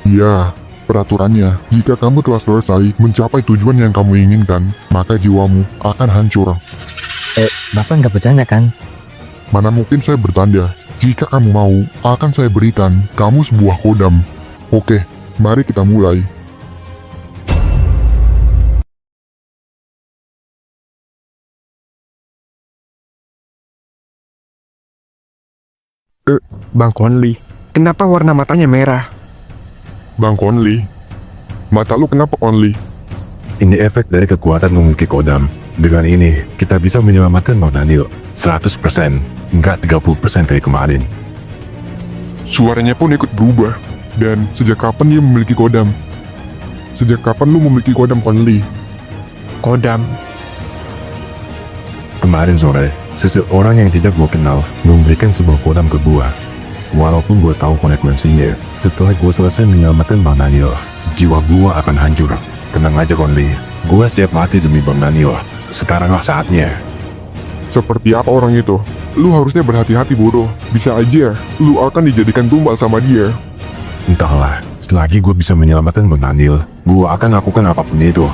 Ya, peraturannya, jika kamu telah selesai mencapai tujuan yang kamu inginkan, maka jiwamu akan hancur. Bapak nggak bercanda kan? Mana mungkin saya bertanda. Jika kamu mau, akan saya berikan kamu sebuah kodam. Oke, mari kita mulai. Bang Conley, kenapa warna matanya merah? Bang Conley, mata lu kenapa Conley? Ini efek dari kekuatan memiliki kodam. Dengan ini, kita bisa menyelamatkan Bang Daniel 100%, enggak 30% kayak kemarin. Suaranya pun ikut berubah. Dan sejak kapan dia memiliki kodam? Sejak kapan lu memiliki kodam Conley? Kodam. Kemarin sore, seseorang yang tidak gue kenal memberikan sebuah kodam ke gue. Walaupun gue tahu konsekuensinya, setelah gue selesai menyelamatkan Bang Daniel, jiwa gue akan hancur. Tenang aja Conley, gue siap mati demi Bang Daniel. Sekaranglah saatnya. Seperti apa orang itu? Lu harusnya berhati-hati bodoh. Bisa aja, lu akan dijadikan tumbal sama dia. Entahlah, selagi gue bisa menyelamatkan Bang Daniel, gue akan lakukan apapun itu.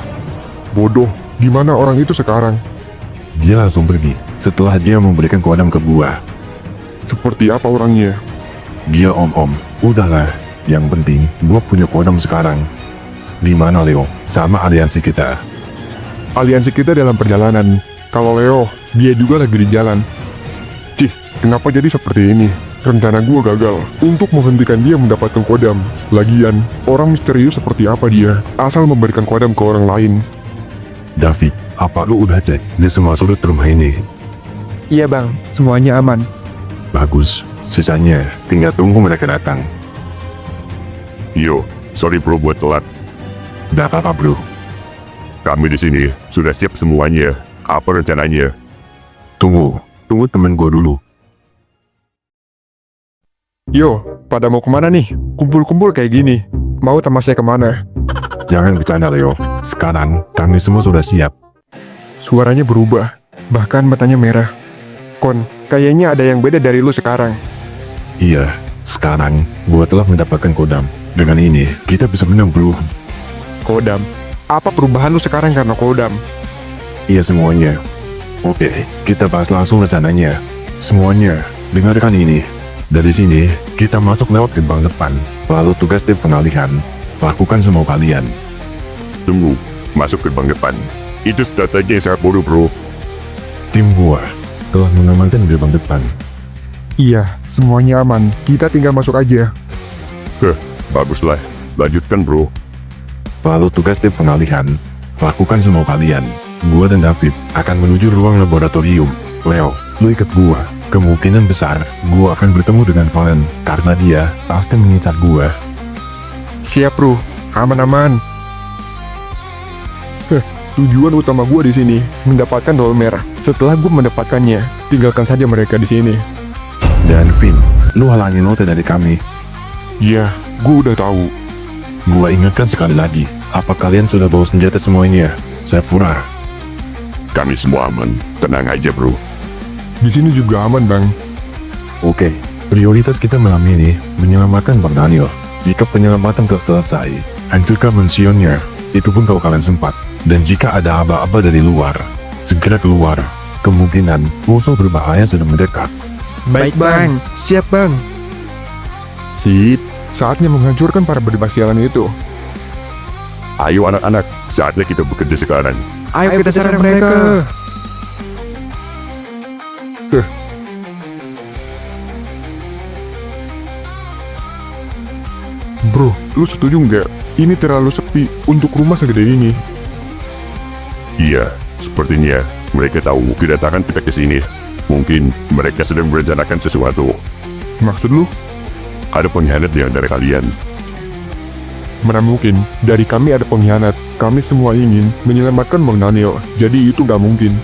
Bodoh, di mana orang itu sekarang? Dia langsung pergi setelah dia memberikan kodam ke gue. Seperti apa orangnya? Dia om-om, udahlah. Yang penting, gue punya kodam sekarang. Di mana Leo? Sama aliansi kita. Aliansi kita dalam perjalanan. Kalau Leo, dia juga lagi di jalan. Cih, kenapa jadi seperti ini? Rencana gua gagal untuk menghentikan dia mendapatkan kodam. Lagian, orang misterius seperti apa dia? Asal memberikan kodam ke orang lain. David, apa lu udah cek di semua sudut rumah ini? Iya bang, semuanya aman. Bagus, sisanya tinggal tunggu mereka datang. Yo, sorry bro buat telat. Gak apa-apa bro. Kami di sini sudah siap semuanya. Apa rencananya? Tunggu temen gue dulu. Yo, pada mau kemana nih? Kumpul-kumpul kayak gini. Mau tamasnya kemana? Jangan bercanda Leo. Sekarang kami semua sudah siap. Suaranya berubah, bahkan matanya merah. Kon, kayaknya ada yang beda dari lu sekarang. Iya, sekarang gue telah mendapatkan kodam. Dengan ini, kita bisa menang bro. Kodam. Apa perubahan lu sekarang karena kodam? Iya semuanya. Oke, kita bahas langsung rencananya. Semuanya, dengarkan ini. Dari sini, kita masuk lewat gerbang depan. Lalu tugas tim pengalihan. Lakukan semua kalian. Tunggu, masuk gerbang depan. Itu strategi yang sangat bodoh bro. Tim gua telah mengamankan gerbang depan. Iya, semuanya aman. Kita tinggal masuk aja. Baguslah. Lanjutkan bro. Lalu tugas tim pengalihan. Lakukan semua kalian. Gua dan David akan menuju ruang laboratorium. Leo, lu ikut gua. Kemungkinan besar, gua akan bertemu dengan Valen. Karena dia pasti mengincar gua. Siap bro, aman-aman. Tujuan utama gua di sini. Mendapatkan doll merah. Setelah gue mendapatkannya, tinggalkan saja mereka di sini. Dan Vin, lu halangi note dari kami. Iya, gua udah tahu. Gua ingatkan sekali lagi. Apa kalian sudah bawa senjata semuanya? Sephora. Kami semua aman. Tenang aja bro. Di sini juga aman, Bang. Oke, prioritas kita malam ini menyelamatkan Bang Daniel. Jika penyelamatan telah selesai, hancurkan mansionnya. Itu pun kalau kalian sempat. Dan jika ada aba-aba dari luar, segera keluar. Kemungkinan musuh berbahaya sudah mendekat. Baik bang, siap bang. Sip, saatnya menghancurkan para berdebas sialan itu. Ayo anak-anak, saatnya kita bekerja sekarang. Ayo kita serang mereka. Bro, lu setuju nggak? Ini terlalu sepi untuk rumah segede ini. Iya, sepertinya mereka tahu kedatangan kita ke sini. Mungkin mereka sedang merencanakan sesuatu. Maksud lu? Ada pengkhianat di antara kalian. Mana mungkin, dari kami ada pengkhianat. Kami semua ingin menyelamatkan Bang Daniel, jadi itu nggak mungkin.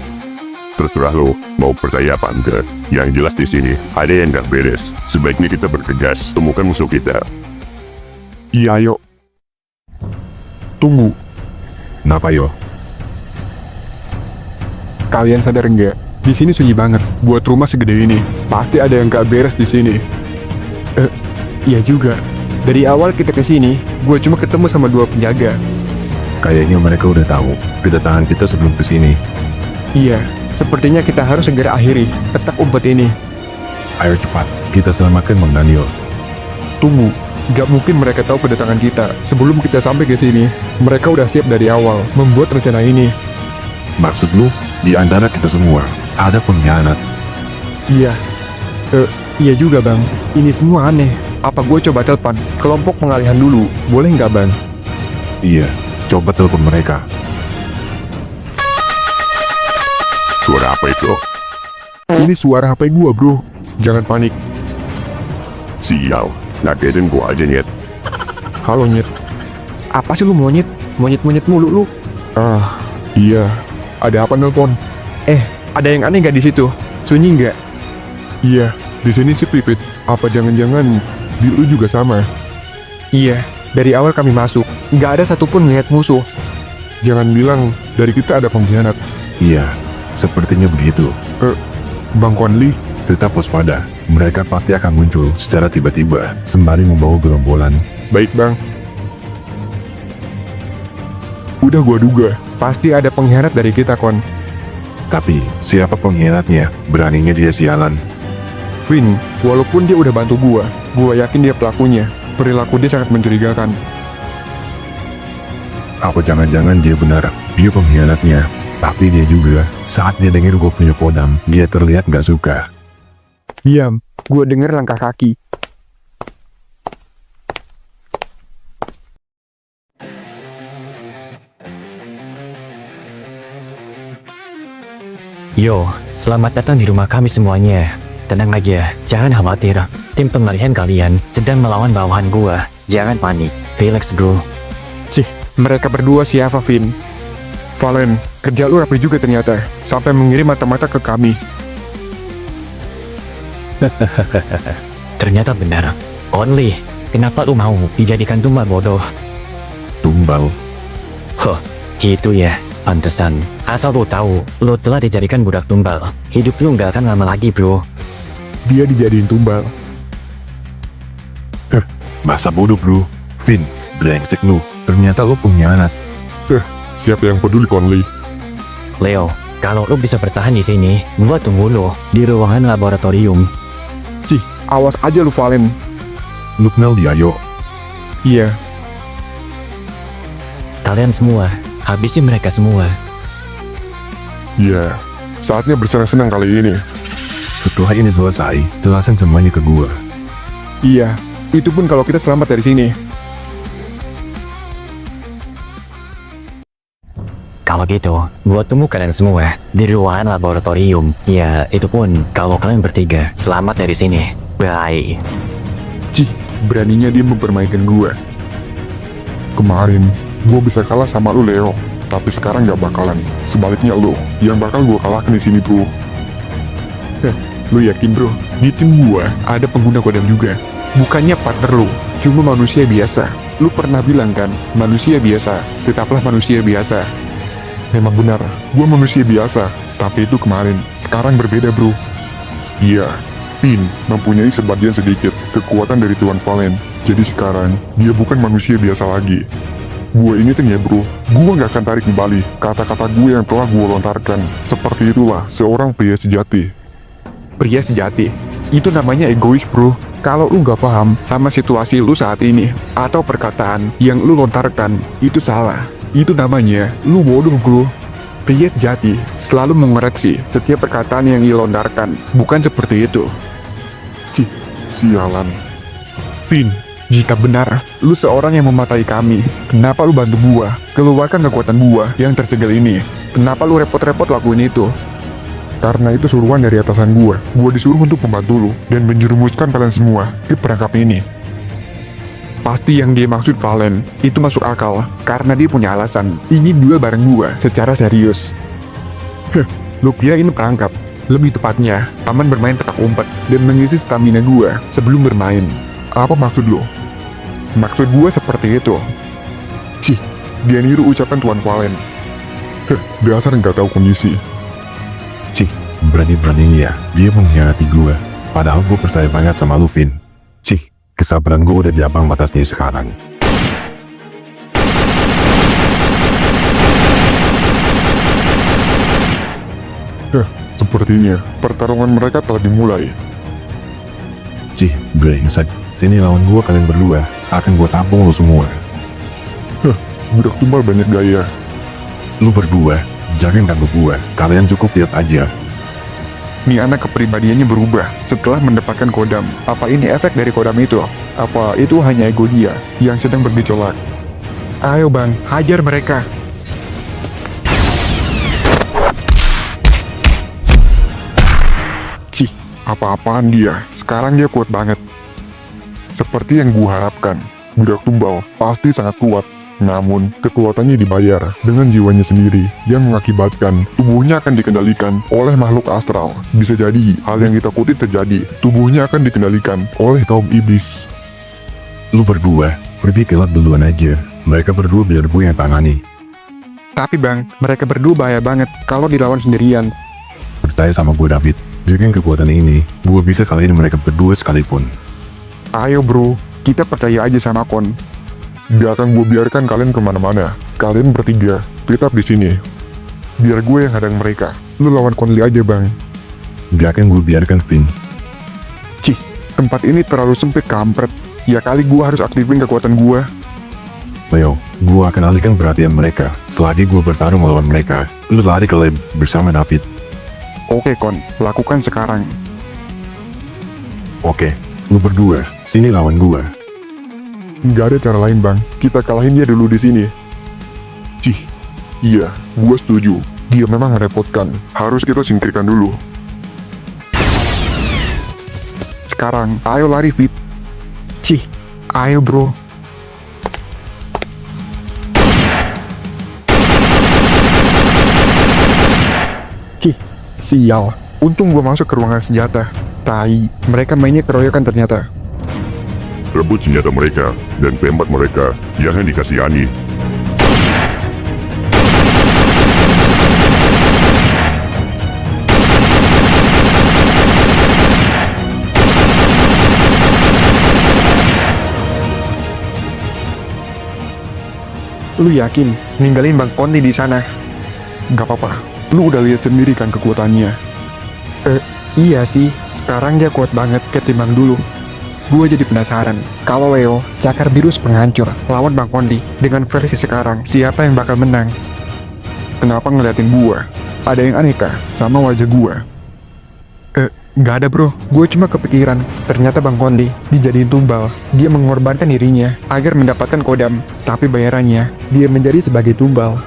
Terserah lo, mau percaya apa enggak. Yang jelas di sini ada yang nggak beres. Sebaiknya kita bergegas, temukan musuh kita. Iya, ayo. Tunggu, Kenapa yo? Kalian sadar nggak? Di sini sunyi banget. Buat rumah segede ini, pasti ada yang nggak beres di sini. Iya juga. Dari awal kita kesini, gue cuma ketemu sama 2 penjaga. Kayaknya mereka udah tahu kedatangan kita sebelum kesini. Iya, sepertinya kita harus segera akhiri petak umpet ini. Ayo cepat, kita selamatkan Bang Daniel. Tunggu, gak mungkin mereka tahu kedatangan kita. Sebelum kita sampai ke sini, mereka udah siap dari awal membuat rencana ini. Maksud lu, di antara kita semua, ada pengkhianat. Iya, iya juga bang. Ini semua aneh. Apa gue coba telepon kelompok pengalihan dulu, boleh nggak bang? Iya, coba telepon mereka. Suara apa itu? Ini suara HP gua bro. Jangan panik. Sial, ngagetin gua aja Nyet. Halo Nyet. Apa sih lu monyet? Monyet-monyet mulu lu. Ah, iya. Ada apa nelpon? Ada yang aneh nggak di situ? Sunyi nggak? Iya, di sini sih Pipit. Apa jangan-jangan di lu juga sama? Iya, dari awal kami masuk, nggak ada satupun melihat musuh. Jangan bilang dari kita ada pengkhianat. Iya, sepertinya begitu. Bang Konli, Tetap waspada, mereka pasti akan muncul secara tiba-tiba, sembari membawa gerombolan. baik bang. Udah gua duga, Pasti ada pengkhianat dari kita, Kon. Tapi, siapa pengkhianatnya? Beraninya dia sialan. Vin, walaupun dia udah bantu gua yakin dia pelakunya. Perilaku dia sangat mencurigakan. Apa jangan-jangan dia benar, dia pengkhianatnya. Tapi dia juga, saat dia dengar gue punya kodam, dia terlihat gak suka. Diam, gua dengar langkah kaki. Yo, selamat datang di rumah kami semuanya. Tenang aja, jangan khawatir. Tim pengalihan kalian sedang melawan bawahan gua. Jangan panik, relax bro. Cih, mereka berdua siapa, Vin? Valen, kerja lu rapi juga ternyata. Sampai mengirim mata-mata ke kami. Ternyata benar. Conley, kenapa lu mau dijadikan tumbal bodoh? Tumbal. Huh, itu ya, pantesan. Asal lu tahu, lu telah dijadikan budak tumbal. Hidup lu nggak akan lama lagi bro. Dia dijadiin tumbal. Masa bodoh bro. Vin, brengsek lu. Ternyata lu pengkhianat. Siapa yang peduli Konli? Leo, kalau lu bisa bertahan di sini, gua tunggu lu di ruangan laboratorium. Cih, awas aja lu, Valen. Lu kenal dia yo. Iya, Kalian semua, habisi mereka semua. Iya, saatnya bersenang-senang kali ini. Setelah ini selesai, jelasin semuanya ke gua. iya. Itu pun kalau kita selamat dari sini. Kalau gitu, gua tunggu kalian semua di ruangan laboratorium. Ya, itu pun kalau kalian bertiga selamat dari sini. Bye. Cih, beraninya dia mempermainkan gua. Kemarin, gua bisa kalah sama lu Leo. Tapi sekarang gak bakalan. Sebaliknya lu, yang bakal gua kalahkan di sini bro. Lu yakin bro? Di tim gua ada pengguna kodam juga. Bukannya partner lu, cuma manusia biasa. Lu pernah bilang kan, manusia biasa, tetaplah manusia biasa. Memang benar, gua manusia biasa. Tapi itu kemarin, sekarang berbeda bro. Iya, Finn mempunyai sebagian sedikit kekuatan dari Tuan Valen. Jadi sekarang, dia bukan manusia biasa lagi. Gue ingetin ya bro, gue gak akan tarik kembali kata-kata gue yang telah gue lontarkan. Seperti itulah seorang pria sejati. Pria sejati, itu namanya egois bro. Kalau lu gak paham sama situasi lu saat ini, atau perkataan yang lu lontarkan, itu salah. Itu namanya, lu bodoh bro. Pria sejati selalu mengoreksi setiap perkataan yang dilontarkan, bukan seperti itu. Cih, sialan. Vin, jika benar lu seorang yang mematai kami, kenapa lu bantu gua? Keluarkan kekuatan gua yang tersegel ini. Kenapa lu repot-repot lakuin itu? Karena itu suruhan dari atasan gue disuruh untuk membantu lu dan menjerumuskan kalian semua ke perangkap ini. Pasti yang dia maksud Valen, itu masuk akal, karena dia punya alasan ingin duel bareng gua secara serius. Lu kira ini perangkap? Lebih tepatnya, paman bermain petak umpet dan mengisi stamina gua sebelum bermain. Apa maksud lu? Maksud gua seperti itu. Cih, dia niru ucapan Tuan Valen. Dasar nggak tahu kondisi. Cih, berani-beraninya dia mengkhianati gua. Padahal gua percaya banget sama lu, Vin. Cih, Kesabaran gue udah di ambang batasnya sekarang. Sepertinya pertarungan mereka telah dimulai. Cih, brengsek. Sini lawan gue kalian berdua. Akan gue tampung lo semua. Budak tumbal banyak gaya. Lu berdua, jangan ganggu gue. Kalian cukup lihat aja. Nih anak kepribadiannya berubah setelah mendapatkan kodam. Apa ini efek dari kodam itu? Apa itu hanya ego dia yang sedang bergejolak? Ayo bang, hajar mereka. Cih, apa-apaan dia? Sekarang dia kuat banget. Seperti yang gua harapkan, budak tumbal pasti sangat kuat. Namun, kekuatannya dibayar dengan jiwanya sendiri yang mengakibatkan tubuhnya akan dikendalikan oleh makhluk astral. Bisa jadi hal yang ditakuti terjadi, tubuhnya akan dikendalikan oleh kaum iblis. Lu berdua, pergi ke lab duluan aja. Mereka berdua biar gue yang tangani. Tapi bang, mereka berdua bahaya banget kalau dilawan sendirian. Percaya sama gue David. Dengan kekuatan ini, gue bisa kalahin mereka berdua sekalipun. Ayo bro, kita percaya aja sama Kon. Gak akan gue biarkan kalian kemana-mana. Kalian bertiga, tetap di sini. Biar gue yang hadang mereka. Lu lawan Conley aja bang. Gak akan gue biarkan, Vin. Cih, tempat ini terlalu sempit kampret. Ya kali gue harus aktifin kekuatan gue. Leo, gue akan alihkan perhatian mereka. Selagi gue bertarung melawan mereka, lu lari ke lab bersama David. Oke Kon, lakukan sekarang. Oke, lu berdua, sini lawan gue. Gak ada cara lain bang. Kita kalahin dia dulu di sini. Cih, iya, gue setuju. Dia memang merepotkan. Harus kita singkirkan dulu. Sekarang, ayo lari Fit. Cih, ayo bro. Cih, sial. Untung gua masuk ke ruangan senjata. Tai, mereka mainnya keroyokan ternyata. Rebut senjata mereka dan tembak mereka. Jangan dikasihani. Lu yakin ninggalin Bang Konti di sana? Gak apa-apa. Lu udah lihat sendiri kan kekuatannya. Iya sih. Sekarang dia kuat banget ketimbang dulu. Gue jadi penasaran, kalau Leo, cakar biru penghancur, lawan Bang Kondi, dengan versi sekarang, siapa yang bakal menang? Kenapa ngeliatin gue? Ada yang aneh kah sama wajah gue? Nggak ada bro, gue cuma kepikiran, ternyata Bang Kondi dijadiin tumbal. Dia mengorbankan dirinya agar mendapatkan kodam, tapi bayarannya, dia menjadi sebagai tumbal.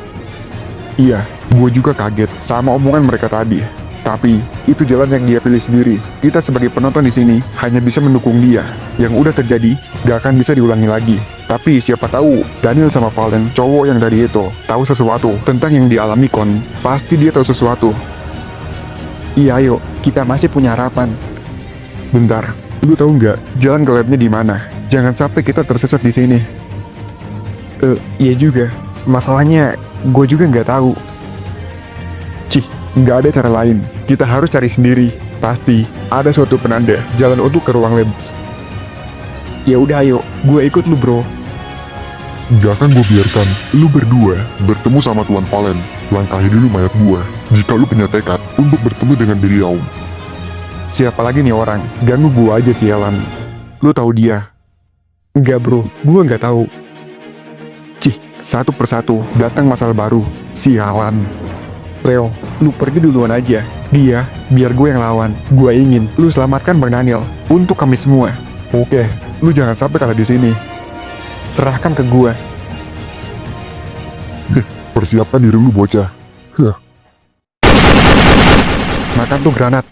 Iya, gue juga kaget sama omongan mereka tadi. Tapi, itu jalan yang dia pilih sendiri. Kita sebagai penonton di sini hanya bisa mendukung dia. Yang udah terjadi, gak akan bisa diulangi lagi. Tapi siapa tahu, Daniel sama Valen, cowok yang dari itu, tahu sesuatu tentang yang dialami Kon. Pasti dia tahu sesuatu. Iya ayo, kita masih punya harapan. Bentar, lu tahu nggak jalan ke labnya di mana? Jangan sampai kita tersesat di sini. Iya juga. Masalahnya, gue juga nggak tahu. Cih, nggak ada cara lain. Kita harus cari sendiri. Pasti ada suatu penanda jalan untuk ke ruang labs. Ya udah ayo, gue ikut lu bro. Gak akan gue biarkan lu berdua bertemu sama Tuan Valen. Langkahi dulu mayat gue jika lu punya tekad untuk bertemu dengan beliau. Siapa lagi nih orang? Ganggu gue aja sialan. Lu tahu dia? Enggak bro, gue nggak tahu. Cih, satu persatu datang masalah baru. Sialan. Leo, lu pergi duluan aja. Dia, biar gue yang lawan. Gue ingin lu selamatkan Bang Daniel untuk kami semua. Oke, lu jangan sampai kalah di sini. Serahkan ke gue. Persiapkan diri lu bocah. Makan tuh granat.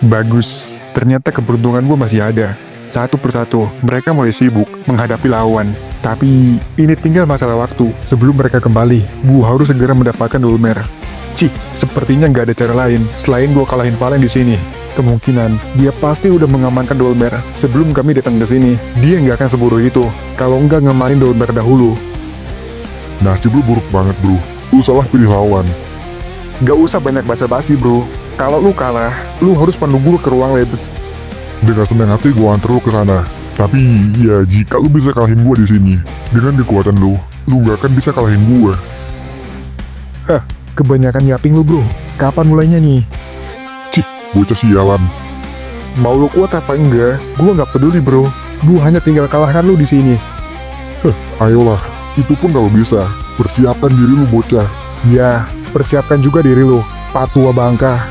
Bagus, ternyata keberuntungan gue masih ada. Satu persatu, mereka mulai sibuk menghadapi lawan. Tapi, ini tinggal masalah waktu. Sebelum mereka kembali, gue harus segera mendapatkan Dolmer. Cih, sepertinya nggak ada cara lain selain gue kalahin Valen di sini. Kemungkinan, dia pasti udah mengamankan Dolmer sebelum kami datang ke sini. Dia nggak akan seburu itu, kalau nggak ngamarin Dolmer dahulu. Nasib lu buruk banget bro. Lu salah pilih lawan. Gak usah banyak basa-basi bro. Kalau lu kalah, lu harus pandu gue ke ruang labs. Dengan senang hati gue antar lu ke sana. Tapi ya jika lu bisa kalahin gue di sini, dengan kekuatan lu gak akan bisa kalahin gue. Hah, kebanyakan yaping lu bro. Kapan mulainya nih? Cih, bocah sialan. Mau lu kuat apa enggak? Gua nggak peduli bro. Gua hanya tinggal kalahkan lu di sini. Ayolah, itu pun kalau bisa. Persiapkan diri lu bocah. Ya, persiapkan juga diri lu, patua bangka.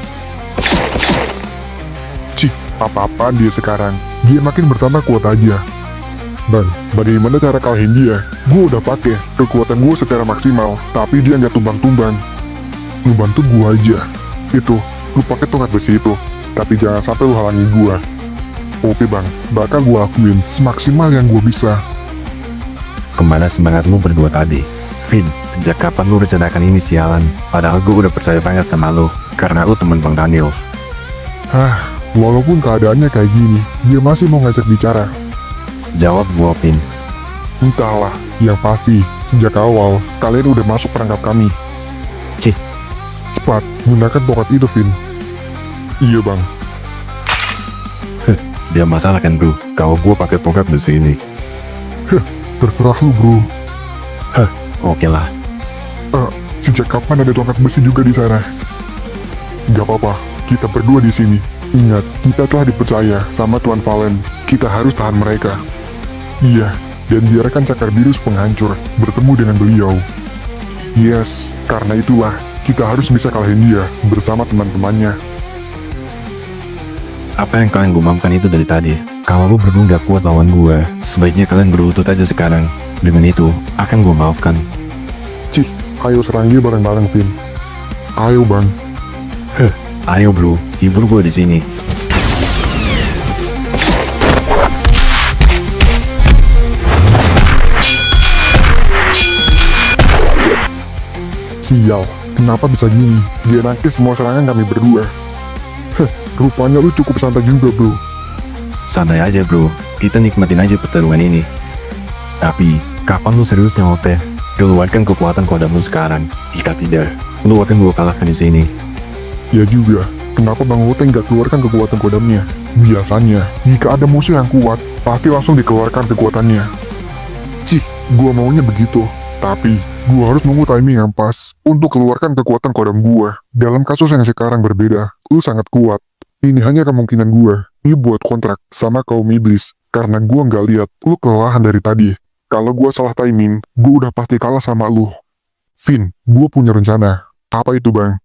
Cih, apa-apaan dia sekarang? Dia makin bertambah kuat aja. Dan bagaimana cara kalahin dia? Gue udah pakai kekuatan gue secara maksimal, tapi dia nggak tumbang-tumbang. Lu bantu gue aja. Itu, lu pakai tongkat besi itu. Tapi jangan sampai lu halangi gue. Oke bang, bakal gue lakuin semaksimal yang gue bisa. Kemana semangat lu berdua tadi? Vin, sejak kapan lu rencanakan ini sialan? Padahal gue udah percaya banget sama lu, karena lu temen Bang Daniel. Walaupun keadaannya kayak gini, dia masih mau ngajak bicara. Jawab gua, Vin. Entahlah, yang pasti, sejak awal, kalian udah masuk perangkap kami. Cih. Cepat, gunakan tongkat itu, Vin. Iya, Bang. Dia masalah kan bro, kalau gua pakai tongkat besi ini. Terserah lu, bro. Oke lah. Sejak kapan ada tongkat besi juga di sana? Gak apa-apa, kita berdua di sini. Ingat, kita telah dipercaya sama Tuan Valen. Kita harus tahan mereka. Iya, dan biarkan cakar biru penghancur bertemu dengan beliau. Yes, karena itulah kita harus bisa kalahin dia bersama teman-temannya. Apa yang kalian gumamkan itu dari tadi? Kalau lu berdua gak kuat lawan gua, sebaiknya kalian berlutut aja sekarang. Dengan itu, akan gua maafkan. Cih, ayo serang dia bareng-bareng, Vin. Ayo, Bang. Ayo bro, hibur gua di sini. Sial, kenapa bisa gini? Dia nangkis semua serangan kami berdua. Rupanya lu cukup santai juga, bro. Santai aja bro, kita nikmatin aja pertarungan ini. Tapi, kapan lu seriusnya Ote? Keluarkan kekuatan kodam lu sekarang. Jika tidak, lu akan gua kalahkan di sini. Ya juga, kenapa Bang Woteng gak keluarkan kekuatan kodamnya? Biasanya, jika ada musuh yang kuat, pasti langsung dikeluarkan kekuatannya. Cih, gua maunya begitu. Tapi, gua harus nunggu timing yang pas untuk keluarkan kekuatan kodam gua. Dalam kasus yang sekarang berbeda, lu sangat kuat. Ini hanya kemungkinan gua. Ini buat kontrak sama kaum iblis. Karena gua nggak lihat lu kelelahan dari tadi. Kalau gua salah timing, gua udah pasti kalah sama lu. Vin, gua punya rencana. Apa itu, Bang?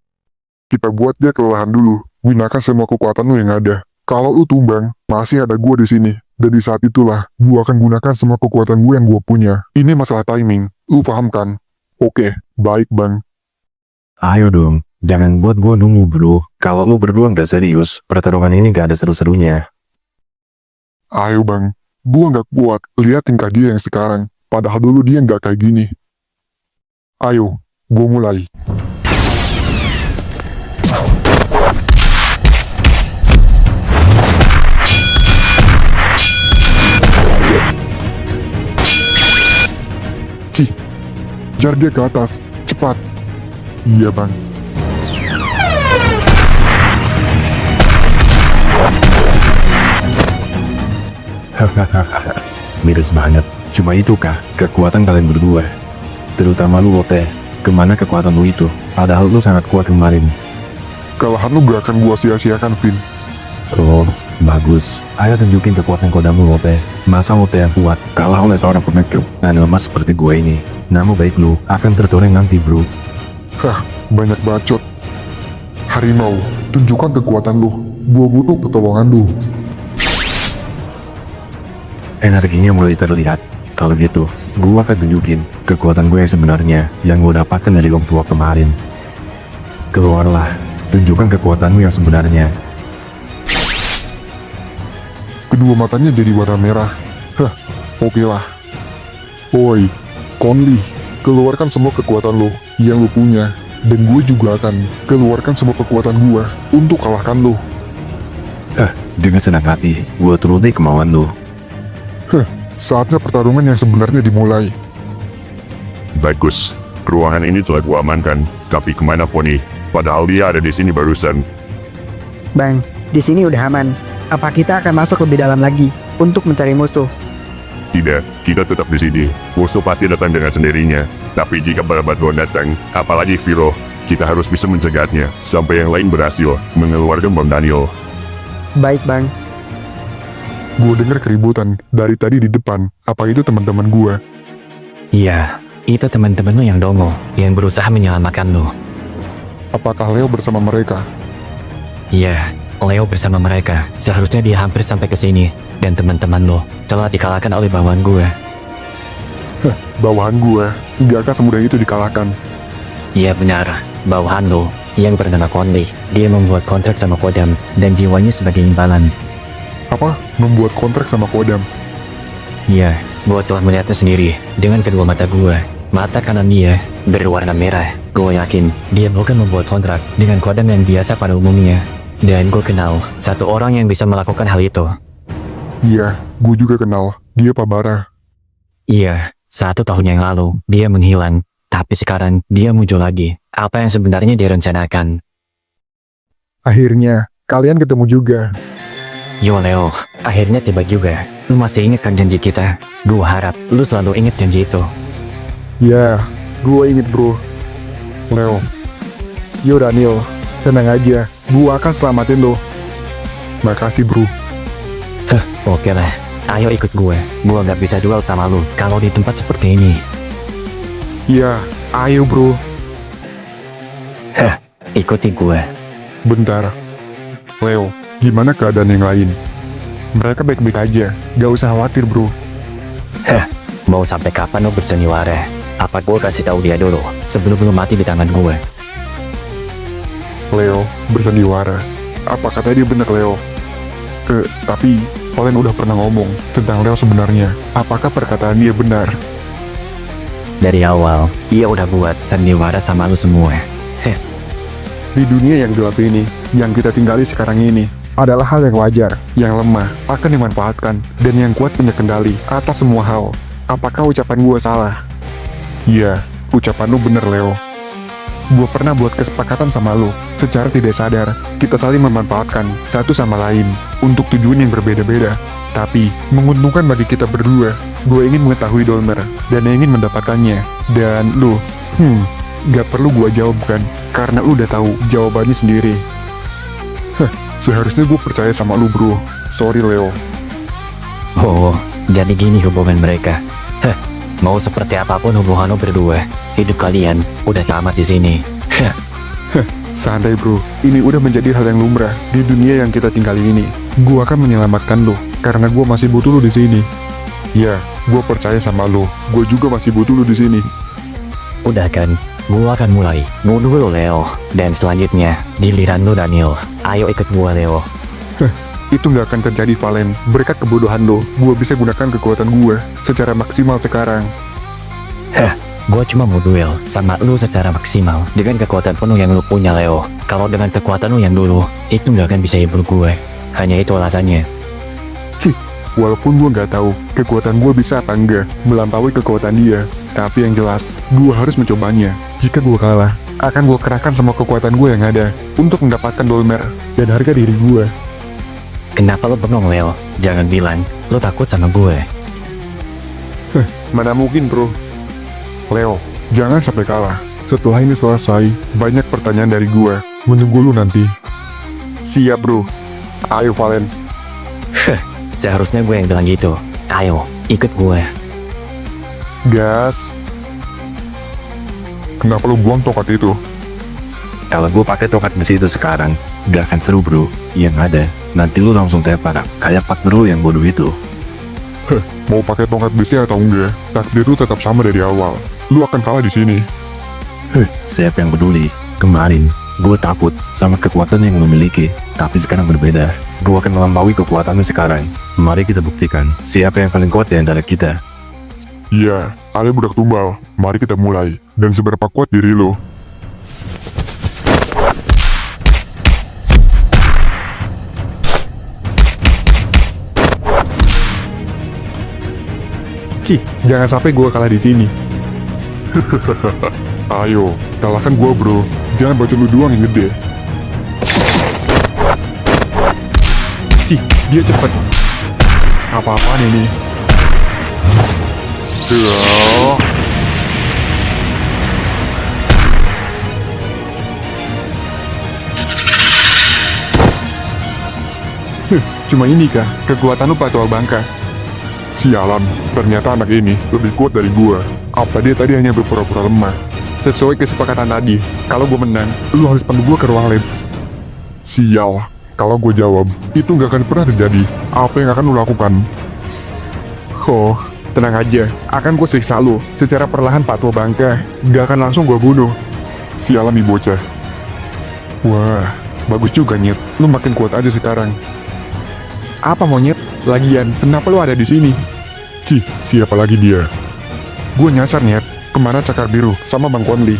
Kita buat dia kelelahan dulu. Gunakan semua kekuatan lu yang ada. Kalau lu tumbang, masih ada gua di sini. Dan di saat itulah, gua akan gunakan semua kekuatan gua yang gua punya. Ini masalah timing. Lu paham kan? Oke, baik, Bang. Ayo dong, jangan buat gua nunggu bro. Kalau lu berdua nggak serius, pertarungan ini nggak ada seru-serunya. Ayo, Bang. Gua nggak kuat lihat tingkah dia yang sekarang. Padahal dulu dia nggak kayak gini. Ayo, gua mulai. Cih, jar dia ke atas, cepat. Iya, Bang. Miris banget. Cuma itukah kekuatan kalian berdua? Terutama lu Lotte, kemana kekuatan lu itu? Padahal lu sangat kuat kemarin. Kalahan lu gak akan gua sia-siakan, Vin. Oh, bagus. Ayo tunjukin kekuatan kodam lu Lotte. Masa Lotte yang kuat kalah oleh seorang pemekil dan lemah seperti gue ini? Nama baik lu akan tercoreng nanti bro. Banyak bacot. Harimau, tunjukkan kekuatan lu. Gua butuh pertolongan lu. Energinya mulai terlihat. Kalau gitu, gua akan tunjukin kekuatan gue yang sebenarnya yang gue dapatkan dari Long Tua kemarin. Keluarlah, tunjukkan kekuatanmu yang sebenarnya. Kedua matanya jadi warna merah. Oke lah. Oi, Conley, keluarkan semua kekuatan lo yang lo punya. Dan gue juga akan keluarkan semua kekuatan gue untuk kalahkan lo. Dengan senang hati, gue turuti kemauan lo. Saatnya pertarungan yang sebenarnya dimulai. Bagus. Ruangan ini telah gua amankan. Tapi kemana Foni? Padahal dia ada di sini barusan. Bang, di sini udah aman. Apa kita akan masuk lebih dalam lagi untuk mencari musuh? Tidak, kita tetap di sini. Musuh pasti datang dengan sendirinya. Tapi jika bantuan datang, apalagi Viro, kita harus bisa mencegahnya sampai yang lain berhasil mengeluarkan Bang Daniel. Baik, Bang. Gue denger keributan dari tadi di depan. Apa itu teman-teman gue? Iya, itu teman-teman lu yang dongo, yang berusaha menyelamatkan lu. Apakah Leo bersama mereka? Iya, Leo bersama mereka. Seharusnya dia hampir sampai ke sini. Dan teman-teman lo telah dikalahkan oleh bawahan gue. Bawahan gue gak akan semudah itu dikalahkan. Iya benar, bawahan lo yang bernama Conley. Dia membuat kontrak sama Kodam dan jiwanya sebagai imbalan. Apa? Membuat kontrak sama Kodam? Iya, gue telah melihatnya sendiri dengan kedua mata gue. Mata kanan dia berwarna merah. Gue yakin dia bukan membuat kontrak dengan Kodam yang biasa pada umumnya. Dan gue kenal satu orang yang bisa melakukan hal itu. Iya, gue juga kenal. Dia Pak Bara. Iya, 1 tahun yang lalu dia menghilang. Tapi sekarang dia muncul lagi. Apa yang sebenarnya direncanakan? Akhirnya, kalian ketemu juga. Yo Leo, akhirnya tiba juga. Lu masih ingat kan janji kita? Gue harap lu selalu ingat janji itu. Ya, gue inget bro. Leo, Yo Daniel, tenang aja. Gue akan selamatin lo. makasih bro. Oke lah, ayo ikut gue. Gue gak bisa duel sama lu kalau di tempat seperti ini. Iya, ayo bro. Ikuti gue. Bentar. Leo, gimana keadaan yang lain? Mereka baik-baik aja. Gak usah khawatir bro. Mau sampai kapan lu berseniwara? Apa gue kasih tahu dia dulu sebelum lu mati di tangan gue? Leo, bersandiwara. Apa kata dia bener Leo? Tapi Valen udah pernah ngomong tentang Leo sebenarnya. Apakah perkataan dia benar? Dari awal, dia udah buat sandiwara sama lu semua. Di dunia yang gelap ini, yang kita tinggali sekarang ini, Adalah hal yang wajar. yang lemah akan dimanfaatkan, dan yang kuat punya kendali atas semua hal. Apakah ucapan gue salah? Iya, ucapan lu bener Leo. Gue pernah buat kesepakatan sama lu. Secara tidak sadar, kita saling memanfaatkan satu sama lain untuk tujuan yang berbeda-beda. Tapi, menguntungkan bagi kita berdua. Gue ingin mengetahui Dolmer, dan ingin mendapatkannya. Dan lu, gak perlu gue jawab kan, karena lu udah tahu jawabannya sendiri. Seharusnya gue percaya sama lu bro. Sorry Leo. Oh, jadi gini hubungan mereka. Mau seperti apapun hubungan lo berdua, hidup kalian udah tamat di sini. Santai bro, ini udah menjadi hal yang lumrah di dunia yang kita tinggali ini. Gue akan menyelamatkan lo, karena gue masih butuh lo di sini. Ya, gue percaya sama lo. Gue juga masih butuh lo di sini. Udah kan, gua akan mulai. Nuduh lo Leo, dan selanjutnya giliran lo Daniel. Ayo ikut gua Leo. Itu nggak akan terjadi Valen. Berkat kebodohan lo, gue bisa gunakan kekuatan gue secara maksimal sekarang. Gua cuma mau duel sama lu secara maksimal dengan kekuatan penuh yang lu punya Leo. Kalau dengan kekuatan lu yang dulu, itu nggak akan bisa hibur gue. Hanya itu alasannya. Walaupun gue nggak tahu kekuatan gue bisa apa enggak melampaui kekuatan dia, tapi yang jelas gue harus mencobanya. Jika gue kalah, akan gue kerahkan semua kekuatan gue yang ada untuk mendapatkan Dolmer dan harga diri gue. Kenapa lo bengong Leo? Jangan bilang lo takut sama gue. Mana mungkin bro. Leo, jangan sampai kalah. Setelah ini selesai, banyak pertanyaan dari gue menunggu lu nanti. Siap bro. Ayo Valen. Seharusnya gue yang bilang gitu. Ayo, ikut gue. Gas. Kenapa lu buang tongkat itu? Kalau gue pakai tongkat besi itu sekarang, gak akan seru bro. Yang ada, nanti lu langsung tepar, kayak partner lu yang bodoh itu. Mau pakai tongkat besi atau enggak, takdir lu tetap sama dari awal. Lu akan kalah di sini. Siapa yang peduli? Kemarin, gue takut sama kekuatan yang lu miliki, tapi sekarang berbeda. Gue akan melampaui kekuatanmu sekarang. Mari kita buktikan siapa yang paling kuat di antara kita. Iya, Ale budak tumbal. Mari kita mulai. Dan seberapa kuat diri lo? Jangan sampai gue kalah di sini. Ayo, kalahkan gue bro. Jangan baca lu doang yang gede. dia cepet. Apa-apaan ini? Cuma ini kah kekuatan lu Patua Bangka? Sialan, ternyata anak ini lebih kuat dari gua. Apa dia tadi hanya berpura-pura lemah? Sesuai kesepakatan tadi, kalau gue menang, lu harus pandu gue ke ruang labs. Sial, kalau gue jawab, itu nggak akan pernah terjadi. Apa yang akan lu lakukan? Oh, tenang aja, akan gue siksa lu secara perlahan Patua Bangka. Gak akan langsung gue bunuh. Sialan nih bocah. Wah, bagus juga Nyet, lu makin kuat aja sekarang. Apa monyet? Lagian, kenapa lu ada di sini? Cih, siapa lagi dia? Gue nyasar Nyet, kemana Cakar Biru sama Bang Konli.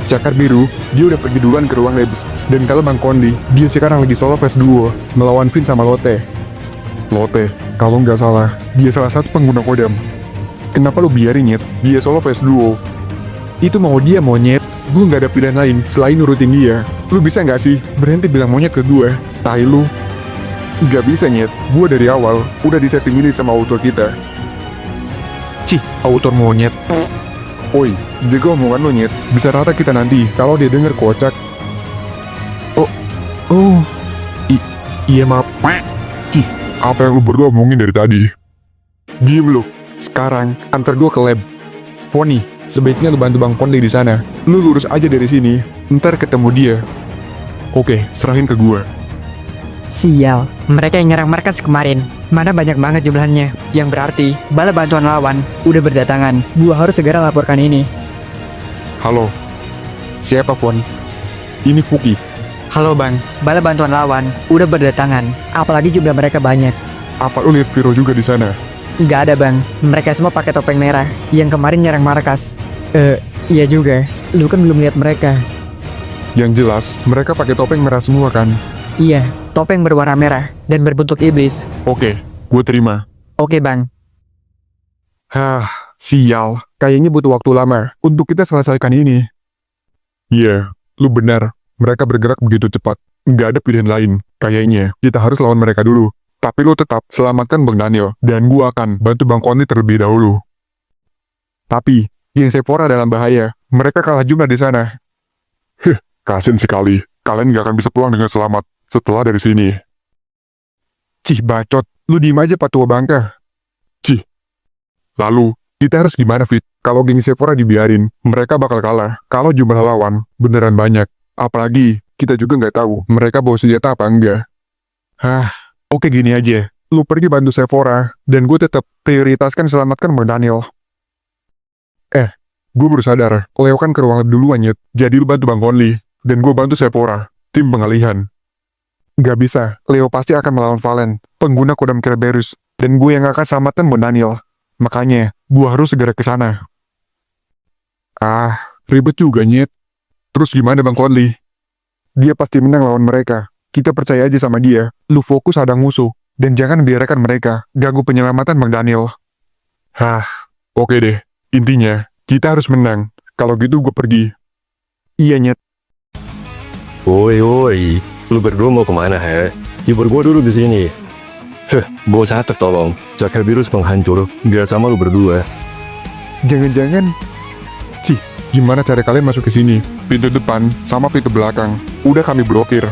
Cakar Biru, dia udah pergi duluan ke ruang labs. Dan kalau Bang Konli, dia sekarang lagi solo phase duo, melawan Vin sama Lotte. Lotte, kalau nggak salah, Dia salah satu pengguna kodam. Kenapa lu biarin Nyet? Dia solo phase duo. Itu mau dia monyet. Gue nggak ada pilihan lain selain nurutin dia. Lu bisa nggak sih berhenti bilang monyet ke gue? Tai lu. Nggak bisa Nyet. Gue dari awal udah disetting ini sama autor kita. Cih, autor monyet. Oi, jaga omongan lo Nyet. Bisa rata kita nanti kalau dia denger kocak. Oh, iya maaf. cih, apa yang lu berdua omongin dari tadi? Diem lu. Sekarang antar gue ke lab. Pony, sebaiknya lu bantu Bang Konli di sana. Lu lurus aja dari sini. Ntar ketemu dia. Oke, serahin ke gue. Sial, mereka yang nyerang markas kemarin. Mana banyak banget jumlahnya. Yang berarti, bala bantuan lawan udah berdatangan. Gua harus segera laporkan ini. Halo. Siapa Fon? Ini Fuki. Halo bang, bala bantuan lawan udah berdatangan. Apalagi jumlah mereka banyak. Apa lu lihat Viro juga di sana? Gak ada bang, mereka semua pakai topeng merah. Yang kemarin nyerang markas. Iya juga. Lu kan belum lihat mereka. Yang jelas, mereka pakai topeng merah semua kan? Iya, topeng berwarna merah dan berbentuk iblis. Oke, gue terima. Oke bang. Hah, sial. Kayaknya butuh waktu lama untuk kita selesaikan ini. Iya, lu benar. Mereka bergerak begitu cepat. Nggak ada pilihan lain. Kayaknya kita harus lawan mereka dulu. Tapi lu tetap selamatkan Bang Daniel. Dan gua akan bantu Bang Konli terlebih dahulu. Tapi, Geng Sephora dalam bahaya. Mereka kalah jumlah di sana. Kasian sekali. Kalian nggak akan bisa pulang dengan selamat setelah dari sini. Cih bacot, lu diem aja Patua Bangka. Lalu, kita harus gimana, Fit? Kalau geng Sephora dibiarin, mereka bakal kalah. Kalau jumlah lawan beneran banyak. Apalagi, kita juga nggak tahu mereka bawa senjata apa enggak. Oke gini aja. Lu pergi bantu Sephora, dan gue tetap prioritaskan selamatkan Bang Daniel. Gue baru sadar, Leo kan ke ruang lab duluan Nyet. Jadi lu bantu Bang Konli, dan gue bantu Sephora, tim pengalihan. Gak bisa, Leo pasti akan melawan Valen, pengguna kodam Kerberos, dan gue yang akan selamatkan Bang Daniel. Makanya, gue harus segera ke sana. Ribet juga Nyet. Terus gimana Bang Konli? Dia pasti menang lawan mereka. Kita percaya aja sama dia. Lu fokus hadang musuh, dan jangan biarkan mereka ganggu penyelamatan Bang Daniel. Oke deh. Intinya, kita harus menang. Kalau gitu gue pergi. Iya Nyet. Woi, lu berdua mau kemana he? Ya berdua dulu di sini. Bos saya tertolong. Cakar Biru penghancur, gak sama lu berdua. Jangan-jangan... gimana cara kalian masuk ke sini? Pintu depan sama pintu belakang. Udah kami blokir.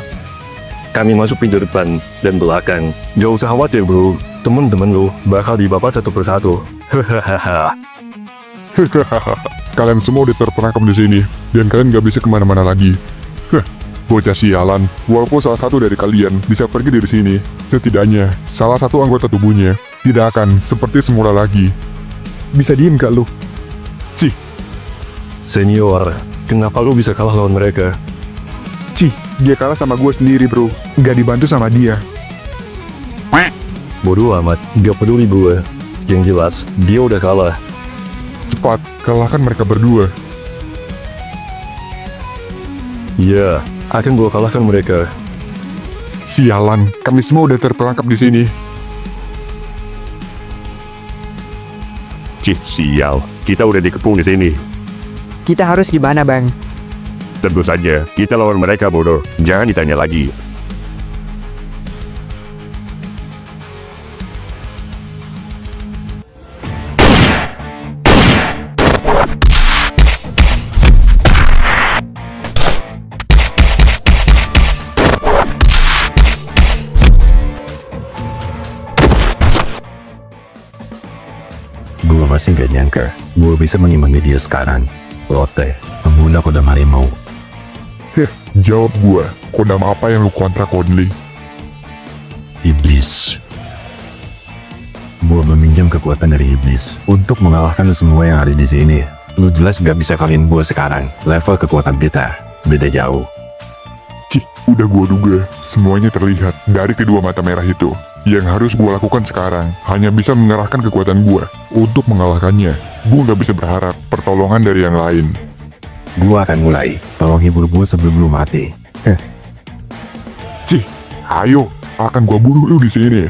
Kami masuk pintu depan dan belakang. Gak usah khawatir bro, temen-temen lu bakal dibabat satu persatu. Hahaha. Kalian semua udah terperangkap di sini, dan kalian nggak bisa kemana-mana lagi. Bocah sialan. Walaupun salah satu dari kalian bisa pergi dari sini, setidaknya salah satu anggota tubuhnya tidak akan seperti semula lagi. Bisa diem gak lu? Senior, kenapa lu bisa kalah lawan mereka? Dia kalah sama gue sendiri bro. Gak dibantu sama dia. Bodoh amat, gak peduli gue. Yang jelas, dia udah kalah. Cepat, kalahkan mereka berdua. Iya, akan gue kalahkan mereka. Sialan, kami semua udah terperangkap di sini. Cih, sial. Kita udah dikepung di sini. Kita harus gimana bang? Tentu saja, kita lawan mereka bodoh. Jangan ditanya lagi. Gue masih gak nyangka gue bisa mengimbangi dia sekarang. Lotte, pengguna kodam harimau. Jawab gua, kodam apa yang lu kontrak Conley? Iblis. Gue meminjam kekuatan dari iblis untuk mengalahkan lu semua yang ada di sini. Lu jelas gak bisa kalahin gue sekarang. Level kekuatan kita beda jauh. Cih, udah gua duga, semuanya terlihat dari kedua mata merah itu. Yang harus gua lakukan sekarang hanya bisa mengerahkan kekuatan gua untuk mengalahkannya. Gua gak bisa berharap pertolongan dari yang lain. Gue akan mulai. Tolong hibur gue sebelum lu mati. Cih, ayo, akan gua bunuh lu di sini.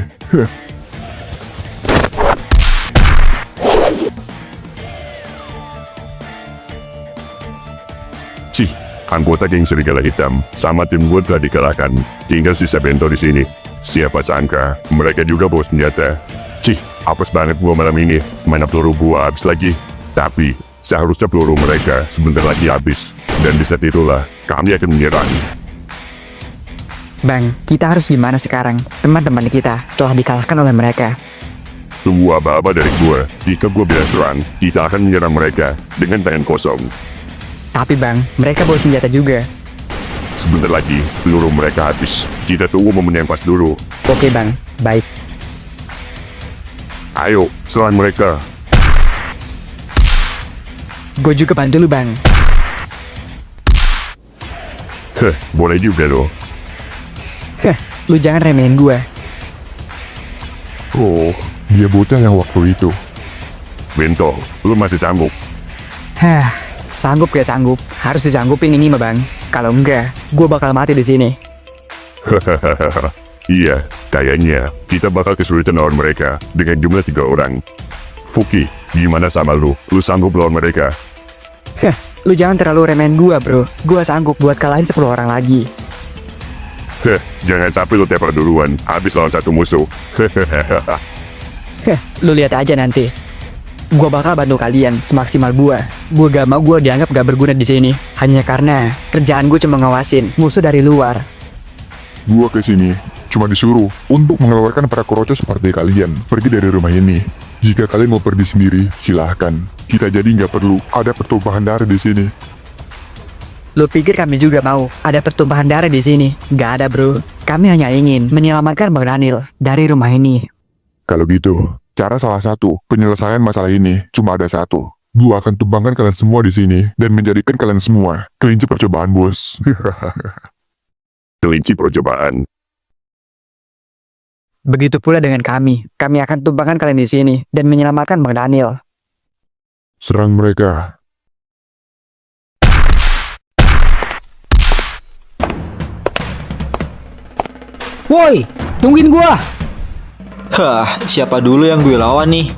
Cih, anggota geng Serigala Hitam sama tim gue telah dikalahkan. Tinggal sisa Bento di sini. Siapa sangka mereka juga bawa senjata. Cih, apes banget gua malam ini. Mana peluru gua habis lagi. Tapi seharusnya peluru mereka sebentar lagi habis. Dan di saat itulah kami akan menyerang. Bang, kita harus gimana sekarang? Teman-teman kita telah dikalahkan oleh mereka. Tunggu aba-aba dari gua. Jika gua bila serang, kita akan menyerang mereka dengan tangan kosong. Tapi bang, mereka bawa senjata juga. Sebentar lagi peluru mereka habis. Kita tunggu momen yang pas dulu. Oke bang, baik. Ayo, serang mereka. Gue juga bantu lu bang. Boleh juga loh. Lu jangan remehin gue. Oh, dia bocah yang waktu itu. Bento, lu masih sanggup? Sanggup gak sanggup? Harus disanggupin ini mah bang. Kalau enggak, gue bakal mati di sini. Iya, kayaknya kita bakal kesulitan lawan mereka dengan jumlah 3 orang. Fuki, gimana sama lu? Lu sanggup lawan mereka? Lu jangan terlalu remehin gue bro. Gue sanggup buat kalahin 10 orang lagi. Jangan sampai lu tepar duluan, habis lawan satu musuh. Lu lihat aja nanti. Gue bakal bantu kalian semaksimal gue. Gue gak mau gue dianggap gak berguna di sini. Hanya karena kerjaan gue cuma ngawasin musuh dari luar. Gua kesini cuma disuruh untuk mengeluarkan para kroco seperti kalian pergi dari rumah ini. Jika kalian mau pergi sendiri, silahkan. Kita jadi nggak perlu ada pertumpahan darah di sini. Lu pikir kami juga mau ada pertumpahan darah di sini? Gak ada bro. Kami hanya ingin menyelamatkan Bang Daniel dari rumah ini. Kalau gitu, cara salah satu penyelesaian masalah ini cuma ada satu. Gua akan tumbangkan kalian semua di sini dan menjadikan kalian semua kelinci percobaan, bos. Kelinci percobaan. Begitu pula dengan kami. Kami akan tumbangkan kalian di sini dan menyelamatkan Bang Daniel. Serang mereka. Woi, tungguin gua. Hah, siapa dulu yang gue lawan nih?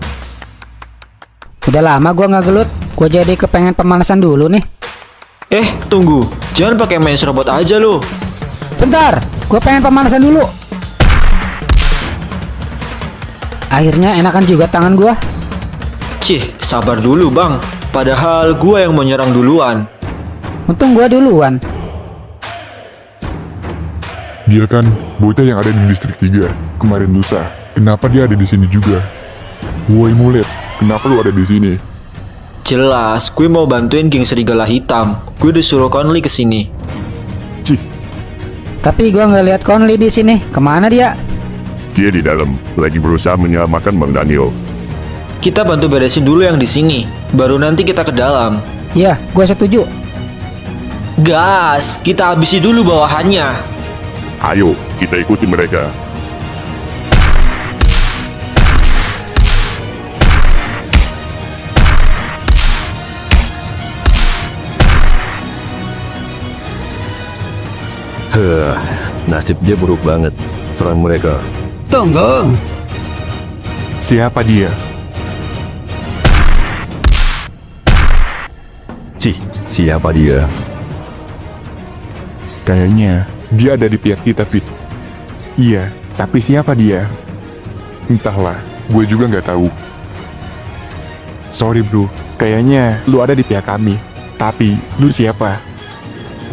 Udah lama gua nggak gelut. Gua jadi kepengen pemanasan dulu nih. Tunggu. Jangan pakai main robot aja lo. Bentar, gua pengen pemanasan dulu. Akhirnya enakan juga tangan gua. Cih, sabar dulu bang. Padahal gue yang mau nyerang duluan. Untung gua duluan. Dia kan bocah yang ada di distrik 3 kemarin lusa. Kenapa dia ada di sini juga? Woi mulet, kenapa lu ada di sini? Jelas, gue mau bantuin geng Serigala Hitam. Gue disuruh Conley kesini. Cih, Tapi gua nggak lihat Conley di sini. Kemana dia? Dia di dalam, lagi berusaha menyelamatkan Bang Daniel. Kita bantu beresin dulu yang di sini. Baru nanti kita ke dalam. Ya, gua setuju. Gas, kita habisi dulu bawahannya. Ayo, kita ikuti mereka. Nasib dia buruk banget. Serang mereka. Tunggu. Siapa dia? Siapa dia? Kayaknya dia ada di pihak kita, Fit. Iya, tapi siapa dia? entahlah, gue juga nggak tahu. Sorry bro, kayaknya lu ada di pihak kami. Tapi, lu siapa?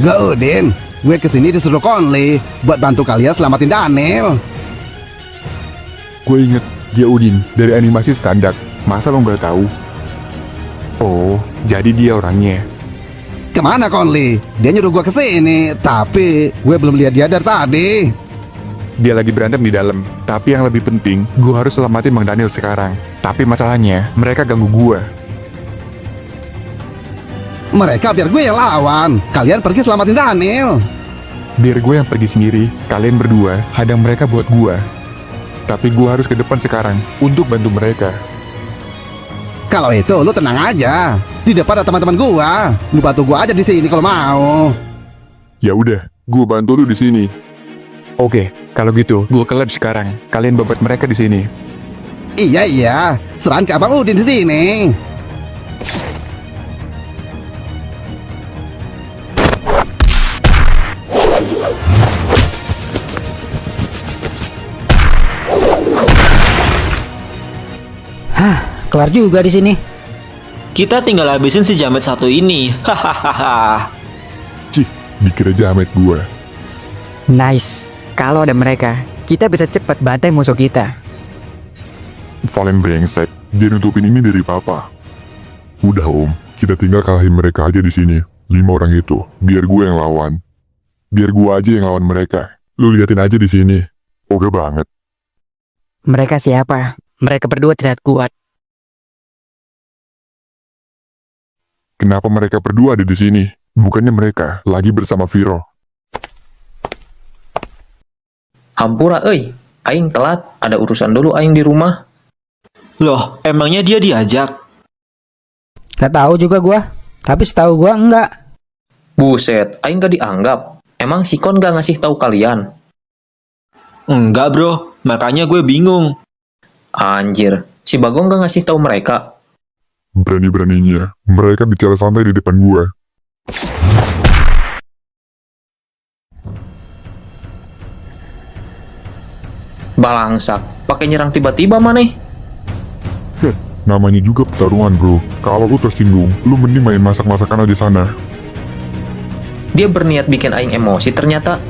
Gak Udin, gue kesini disuruh Conley buat bantu kalian selamatin Daniel. Gue inget dia Udin dari animasi standar. Masa lo nggak tahu? Oh, jadi dia orangnya. Kemana Conley? Dia nyuruh gua kesini, tapi gue belum lihat dia dari tadi. Dia lagi berantem di dalam. Tapi yang lebih penting, gue harus selamatin Bang Daniel sekarang. Tapi masalahnya, mereka ganggu gue. Mereka biar gue yang lawan. Kalian pergi selamatin Daniel. Biar gue yang pergi sendiri, kalian berdua hadang mereka buat gue. Tapi gue harus ke depan sekarang untuk bantu mereka. Kalau itu lu tenang aja. Di depan ada teman-teman gua. Lu bantu gua aja di sini kalau mau. Ya udah, gue bantu lu di sini. Oke, kalau gitu, gue ke lab sekarang. Kalian babat mereka di sini. Iya, serahan ke Abang Udin di sini. Kelar juga di sini. Kita tinggal habisin si jamet satu ini. Hahaha. Cih, dikira jamet gue. Nice. Kalau ada mereka, kita bisa cepat bantai musuh kita. Valen brengsek, dia nutupin ini dari papa. Udah om, kita tinggal kalahin mereka aja di sini. 5 orang itu, biar gue yang lawan. Biar gue aja yang lawan mereka. Lu liatin aja di sini. Oke banget. Mereka siapa? Mereka berdua terlihat kuat. Kenapa mereka berdua ada di sini? Bukannya mereka lagi bersama Viro. Hampura euy, aing telat, ada urusan dulu aing di rumah. Loh, emangnya dia diajak? Gak tahu juga gua. Tapi setahu gua enggak. Buset, aing gak dianggap. Emang Sikon gak ngasih tahu kalian? Enggak bro, makanya gue bingung. Anjir, si Bagong gak ngasih tahu mereka. Berani-beraninya, mereka bicara santai di depan gue. Balangsak, pakai nyerang tiba-tiba maneh. Namanya juga pertarungan bro. Kalau lu tersinggung, lu mending main masak-masakan aja sana. Dia berniat bikin aing emosi ternyata.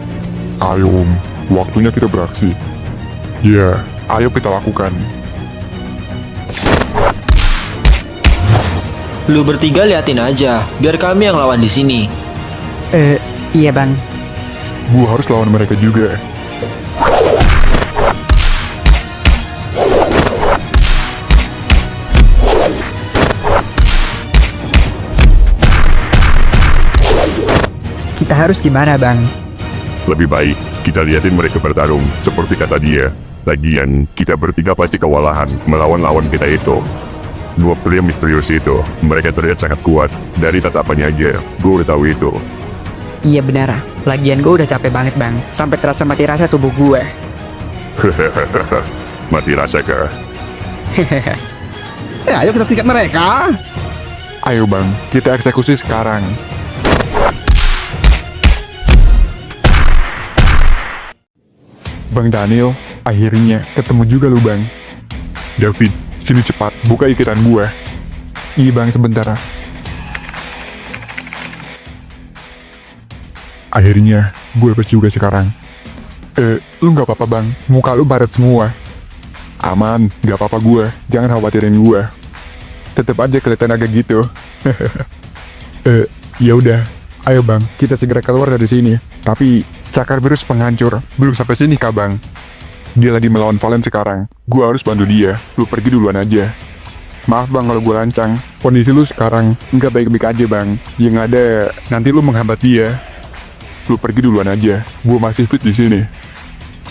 Ayo om, waktunya kita beraksi. Ya, ayo kita lakukan. Lu bertiga liatin aja, biar kami yang lawan di sini. Iya bang. Gue harus lawan mereka juga. Kita harus gimana bang? Lebih baik kita liatin mereka bertarung seperti kata dia. Lagian kita bertiga pasti kewalahan melawan lawan kita itu. Dua pria misterius itu, mereka terlihat sangat kuat. Dari tatapannya aja, gue udah tahu itu. Iya benar. Lagian gue udah capek banget bang. Sampai terasa mati rasa tubuh gue. Mati rasa kah? Ayo kita sikat mereka. Ayo bang, kita eksekusi sekarang. Bang Daniel, akhirnya ketemu juga lu bang. David, sini cepat, buka ikatan gue. Iya bang, sebentar. Akhirnya, gue lepas juga sekarang. Lu gak apa-apa bang, muka lu baret semua. Aman, gak apa-apa gue, jangan khawatirin gue. Tetep aja kelihatan agak gitu. Ya udah, ayo bang, kita segera keluar dari sini. Tapi cakar virus penghancur belum sampai sini kah bang? Dia lagi melawan Valen sekarang. Gue harus bantu dia. Lu pergi duluan aja. Maaf bang kalau gue lancang. Kondisi lu sekarang nggak baik-baik aja bang. Yang ada nanti lu menghambat dia. Lu pergi duluan aja. Gue masih fit di sini.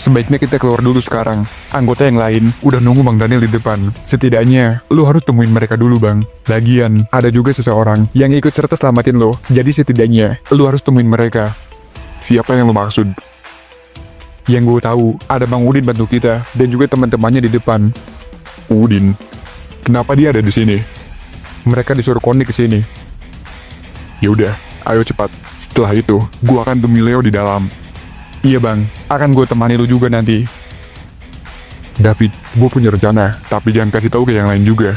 Sebaiknya kita keluar dulu sekarang. Anggota yang lain udah nunggu Bang Daniel di depan. Setidaknya lu harus temuin mereka dulu bang. Lagian ada juga seseorang yang ikut serta selamatin lo. Jadi setidaknya lu harus temuin mereka. Siapa yang lu maksud? Yang gue tahu ada Bang Udin bantu kita dan juga teman-temannya di depan. Udin? Kenapa dia ada di sini? Mereka disuruh Kondi ke sini. Ya udah, ayo cepat. Setelah itu, gua akan temui Leo di dalam. Iya bang, akan gue temani lu juga nanti. David, gue punya rencana, tapi jangan kasih tahu ke yang lain juga.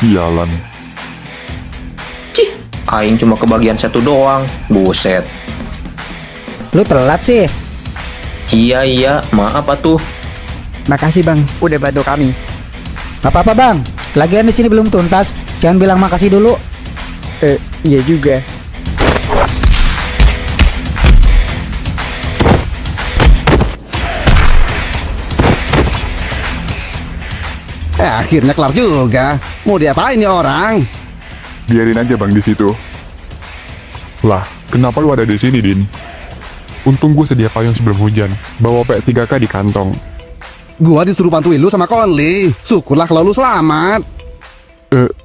Sialan. Cih, aing cuma kebagian satu doang. Buset. Lu telat sih. Iya, maaf atuh. Makasih bang, udah bantu kami. Gak apa-apa bang. Lagian di sini belum tuntas. Jangan bilang makasih dulu. Iya juga. Akhirnya kelar juga. Mau diapain nih orang? Biarin aja bang di situ. Lah, kenapa lu ada di sini, Din? Untung gue sedia payung sebelum hujan. Bawa P3K di kantong. Gua disuruh bantuin lu sama Conley. Syukurlah kalau lu selamat.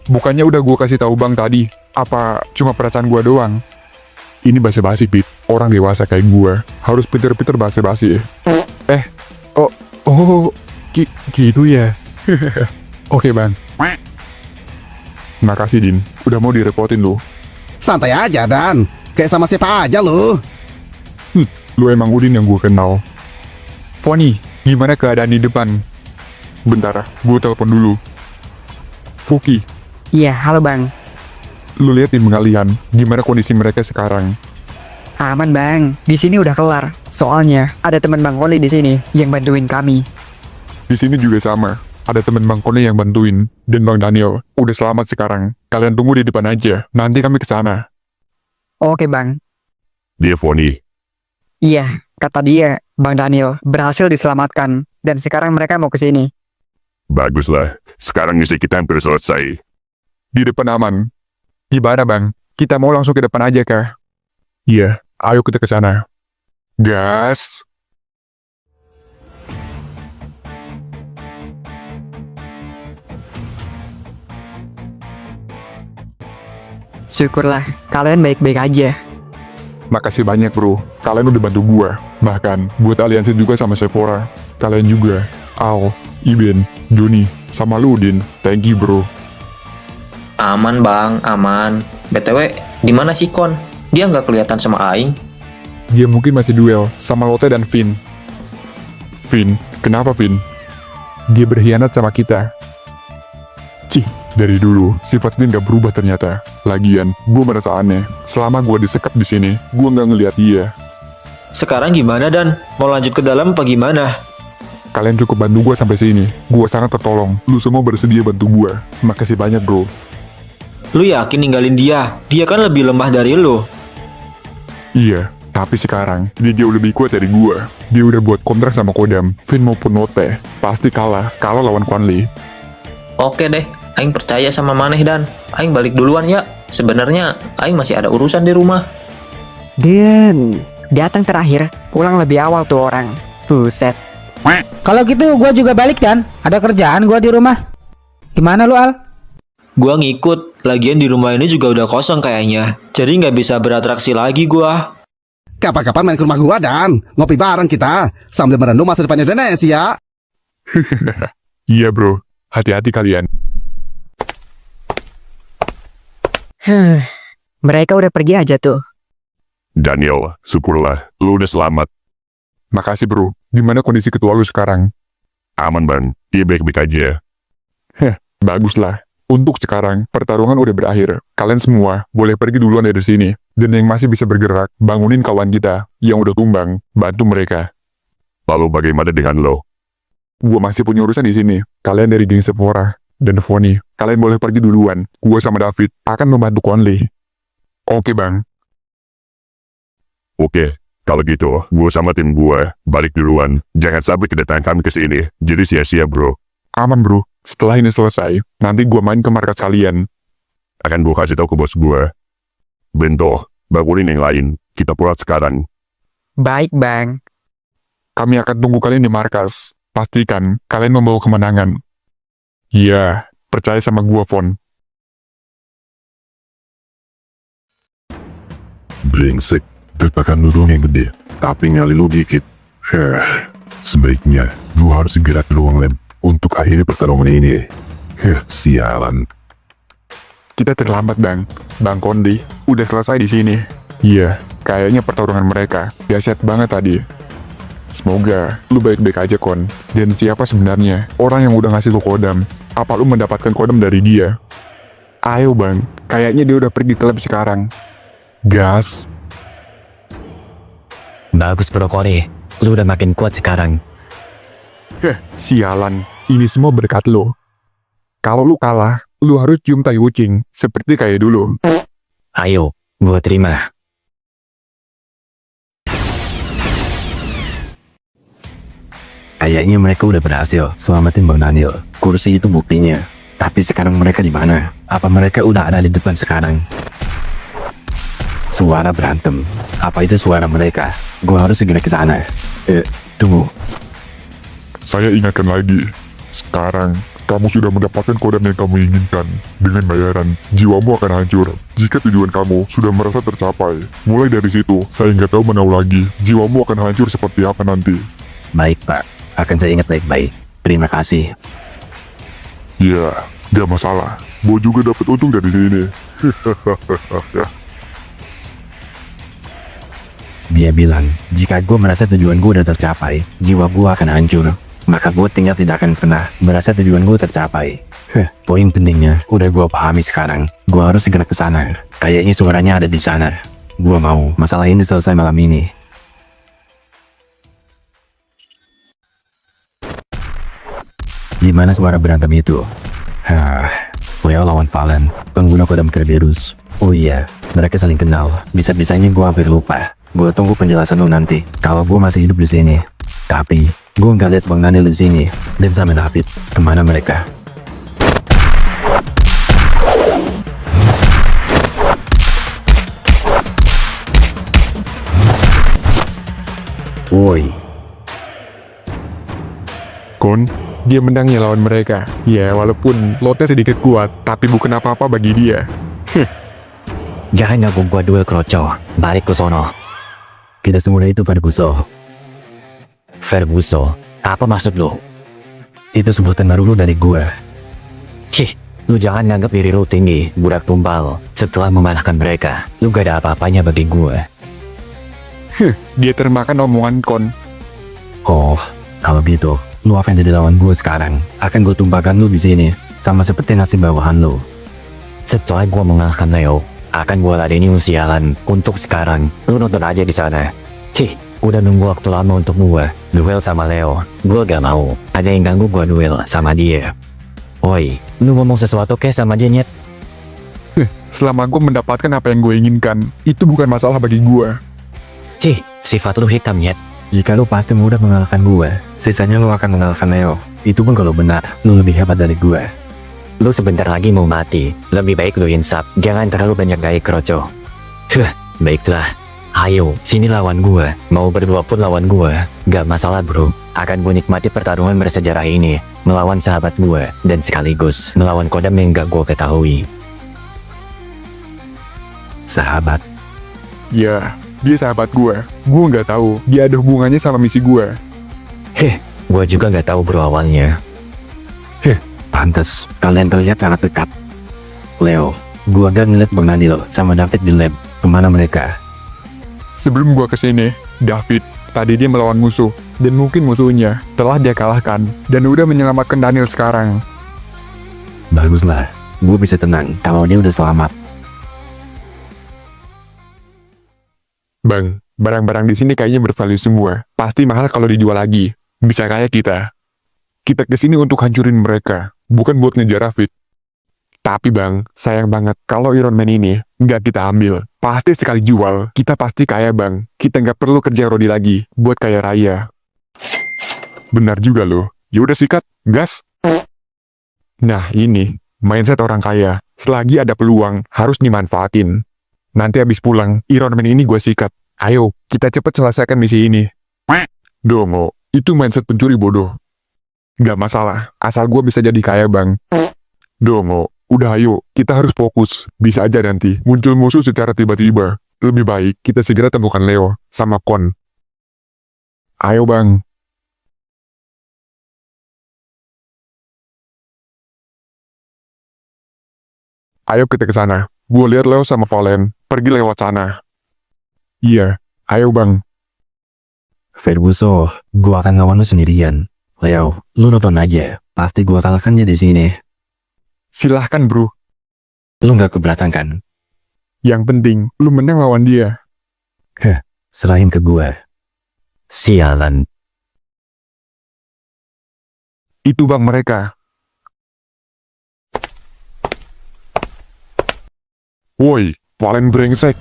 Bukannya udah gue kasih tahu bang tadi? Apa cuma perasaan gue doang? Ini basa-basi, Pit. Orang dewasa kayak gue harus pinter-pinter basa-basi. Gitu ya. Oke bang. Makasih Din, udah mau direpotin lu. Santai aja Dan. Kayak sama siapa aja lu. Lu emang Udin yang gue kenal. Foni, gimana keadaan di depan? Bentar, gue telepon dulu. Fuki, Iya, halo bang. lu lihat tim pengalihan, gimana kondisi mereka sekarang? Aman bang, di sini udah kelar. Soalnya ada teman bang Oli di sini yang bantuin kami. Di sini juga sama. Ada temen Bang Kone yang bantuin, dan Bang Daniel udah selamat sekarang. Kalian tunggu di depan aja, nanti kami kesana. Oke bang. Dia Foni. Iya, kata dia, bang Daniel berhasil diselamatkan dan sekarang mereka mau ke sini. Baguslah, sekarang misi kita hampir selesai. Di depan aman. Gimana bang? Kita mau langsung ke depan aja kah? Iya, ayo kita ke sana. Gas. Syukurlah, kalian baik-baik aja. Makasih banyak bro, kalian udah bantu gua. Bahkan buat aliansi juga sama Sephora. Kalian juga, Al, Iben, Joni, sama lu Udin. Thank you bro. Aman bang, aman. BTW, di mana si Kon? Dia nggak kelihatan sama aing. Dia mungkin masih duel sama Lotte dan Finn. Finn, kenapa Finn? Dia berkhianat sama kita. Cih, dari dulu sifat Finn gak berubah ternyata. Lagian, gue merasa aneh. Selama gue disekap di sini, gue nggak ngeliat dia. Sekarang gimana Dan? Mau lanjut ke dalam apa gimana? Kalian cukup bantu gue sampai sini. Gue sangat tertolong. Lu semua bersedia bantu gue. Makasih banyak bro. Lu yakin ninggalin dia? Dia kan lebih lemah dari lu. Iya, tapi sekarang dia jauh lebih kuat dari gue. Dia udah buat kontrak sama Kodam, Finn maupun Lotte. Pasti kalah lawan Conley. Oke deh, aing percaya sama maneh Dan. Aing balik duluan ya. Sebenarnya aing masih ada urusan di rumah. Dan datang terakhir, pulang lebih awal tuh orang. Buset. Kalau gitu gua juga balik Dan. Ada kerjaan gua di rumah. Gimana lu Al? Gua ngikut. Lagian di rumah ini juga udah kosong kayaknya. Jadi nggak bisa beratraksi lagi gua. Kapan-kapan main ke rumah gua Dan. Ngopi bareng kita. Sambil merenung masa depan Indonesia. Iya bro, hati-hati kalian. Mereka udah pergi aja tuh. Daniel, syukurlah, lu udah selamat. Makasih bro, gimana kondisi ketua lu sekarang? Aman bang, dia baik-baik aja. Baguslah. Untuk sekarang, pertarungan udah berakhir. Kalian semua boleh pergi duluan dari sini. Dan yang masih bisa bergerak, bangunin kawan kita yang udah tumbang, bantu mereka. Lalu bagaimana dengan lo? Gua masih punya urusan di sini. Kalian dari geng Sephora dan Foni, kalian boleh pergi duluan. Gua sama David akan membantu Conley. Oke bang. Oke, kalau gitu, gue sama tim gue balik duluan. Jangan sampai kedatangan kami ke sini. Jadi sia-sia bro. Aman bro. Setelah ini selesai, nanti gua main ke markas kalian. Akan gue kasih tahu ke bos gue. Bento, bangunin yang lain. Kita pulang sekarang. Baik bang. Kami akan tunggu kalian di markas. Pastikan kalian membawa kemenangan. Iya, percaya sama gua, Fon. Brengsek, terpakan lu dong yang gede, tapi nyali lu dikit. Sebaiknya gua harus segera ke ruang lab untuk akhiri pertarungan ini. Sialan. Kita terlambat, Bang. Bang Kondi udah selesai di sini. Iya, kayaknya pertarungan mereka dahsyat banget tadi. Semoga lu baik-baik aja, Kon. Dan siapa sebenarnya orang yang udah ngasih lu kodam? Apa lu mendapatkan kodam dari dia? Ayo bang, kayaknya dia udah pergi ke lab sekarang. Gas. Bagus bro Kori, lu udah makin kuat sekarang. Sialan, ini semua berkat lo. Kalau lu kalah, lu harus cium tai kucing, seperti kayak dulu. Ayo, gua terima. Kayaknya mereka udah berhasil selamatin Bang Daniel. Kursi itu buktinya. Tapi sekarang mereka di mana? Apa mereka udah ada di depan sekarang? Suara berantem. Apa itu suara mereka? Gua harus segera ke sana. Tunggu. Saya ingatkan lagi. Sekarang, kamu sudah mendapatkan kodam yang kamu inginkan. Dengan bayaran, jiwamu akan hancur. Jika tujuan kamu sudah merasa tercapai, mulai dari situ, saya nggak tahu menau lagi. Jiwamu akan hancur seperti apa nanti. Baik, Pak. Akan saya ingat baik-baik. Terima kasih. Ya, gak masalah. Gue juga dapat untung dari sini. Dia bilang, jika gue merasa tujuan gue udah tercapai, jiwa gue akan hancur. Maka gue tinggal tidak akan pernah merasa tujuan gue tercapai. Poin pentingnya udah gue pahami sekarang. Gue harus segera ke sana. Kayaknya suaranya ada di sana. Gue mau masalah ini selesai malam ini. Di mana suara berantem itu? Leo lawan Valen, pengguna kodam Kerberus. Oh iya, mereka saling kenal. Bisa-bisanya gue hampir lupa. Gue tunggu penjelasan lu nanti. Kalau gue masih hidup di sini. Tapi gue nggak lihat Bang Daniel di sini. Dan sama David, kemana mereka? Woi. Kon, dia menangnya lawan mereka. Ya, walaupun lotnya sedikit kuat, tapi bukan apa-apa bagi dia. Jangan ganggu gua duel kroco. Balik ke sono. Tidak semudah itu, Ferguson. Ferguson? Apa maksud lu? Itu sebutan baru lu dari gua. Cih, lu jangan nganggap diri lu tinggi, budak tumpal. Setelah mengalahkan mereka, lu gak ada apa-apanya bagi gua. Dia termakan omongan Kon. Oh, kalau gitu, lu apa yang jadi lawan gue sekarang? Akan gue tumpahkan lu di sini, sama seperti nasib bawahan lu. Setelah gua mengalahkan Leo, akan gua ladeni lu sialan. Untuk sekarang, lu nonton aja di sana. Cih, udah nunggu waktu lama untuk gua duel sama Leo. Gua gak mau ada yang ganggu gua duel sama dia. Oi, lu ngomong sesuatu kayak sama dia nyet? Selama gue mendapatkan apa yang gue inginkan, itu bukan masalah bagi gue. Cih, sifat lu hitam nyet. Jika lu pasti mudah mengalahkan gue, sisanya lu akan mengalahkan Leo. Itu pun kalau benar, lu lebih hebat dari gue. Lu sebentar lagi mau mati. Lebih baik lu insaf. Jangan terlalu banyak gaya kroco. Baiklah. Ayo, sini lawan gue. Mau berdua pun lawan gue. Gak masalah bro. Akan gue nikmati pertarungan bersejarah ini. Melawan sahabat gue. Dan sekaligus melawan kodam yang gak gue ketahui. Sahabat? Ya, dia sahabat gue. Gue nggak tahu dia ada hubungannya sama misi gue. Gue juga nggak tahu bro awalnya. Pantes, kalian terlihat sangat dekat. Leo, gue gak ngeliat Bang Daniel sama David di lab. Kemana mereka? Sebelum gue kesini, David, tadi dia melawan musuh. Dan mungkin musuhnya telah dia kalahkan. Dan udah menyelamatkan Daniel sekarang. Baguslah, gue bisa tenang kalau dia udah selamat. Bang, barang-barang di sini kayaknya bervalue semua. Pasti mahal kalau dijual lagi. Bisa kayak kita. Kita kesini untuk hancurin mereka, bukan buat ngejar David. Tapi bang, sayang banget kalau Iron Man ini nggak kita ambil. Pasti sekali jual, kita pasti kaya bang. Kita nggak perlu kerja Rodi lagi buat kaya raya. Benar juga loh. Yaudah sikat, gas. Nah ini, mindset orang kaya. Selagi ada peluang, harus dimanfaatin. Nanti habis pulang, Iron Man ini gue sikat. Ayo, kita cepet selesaikan misi ini. Dongo, itu mindset pencuri bodoh. Gak masalah, asal gue bisa jadi kaya bang. Dongo, udah ayo, kita harus fokus. Bisa aja nanti muncul musuh secara tiba-tiba. Lebih baik kita segera temukan Leo sama Kon. Ayo bang. Ayo kita ke sana. Gue lihat Leo sama Valen pergi lewat sana. Iya, ayo bang. Ferguson, gue akan ngelawan lu sendirian. Leo, lu nonton aja. Pasti gue kalahkan dia di sini. Silahkan bro. Lu nggak keberatan kan? Yang penting, lu menang lawan dia. Serahin ke gue. Sialan. Itu bang mereka. Woi, Valen brengsek.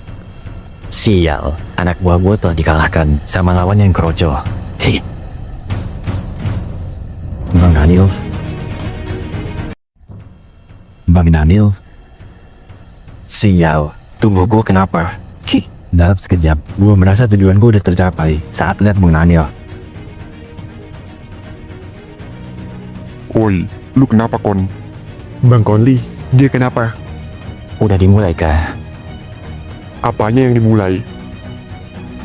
Sial, anak buah gue telah dikalahkan sama lawan yang keroco. Cih. Bang Daniel. Bang Daniel. Sial, tubuh gue kenapa? Cih. Dalam sekejap, gue merasa tujuan gue udah tercapai saat lihat Bang Daniel. Woi, lu kenapa kon? Bang Conley, dia kenapa? Udah dimulai kah? Apanya yang dimulai?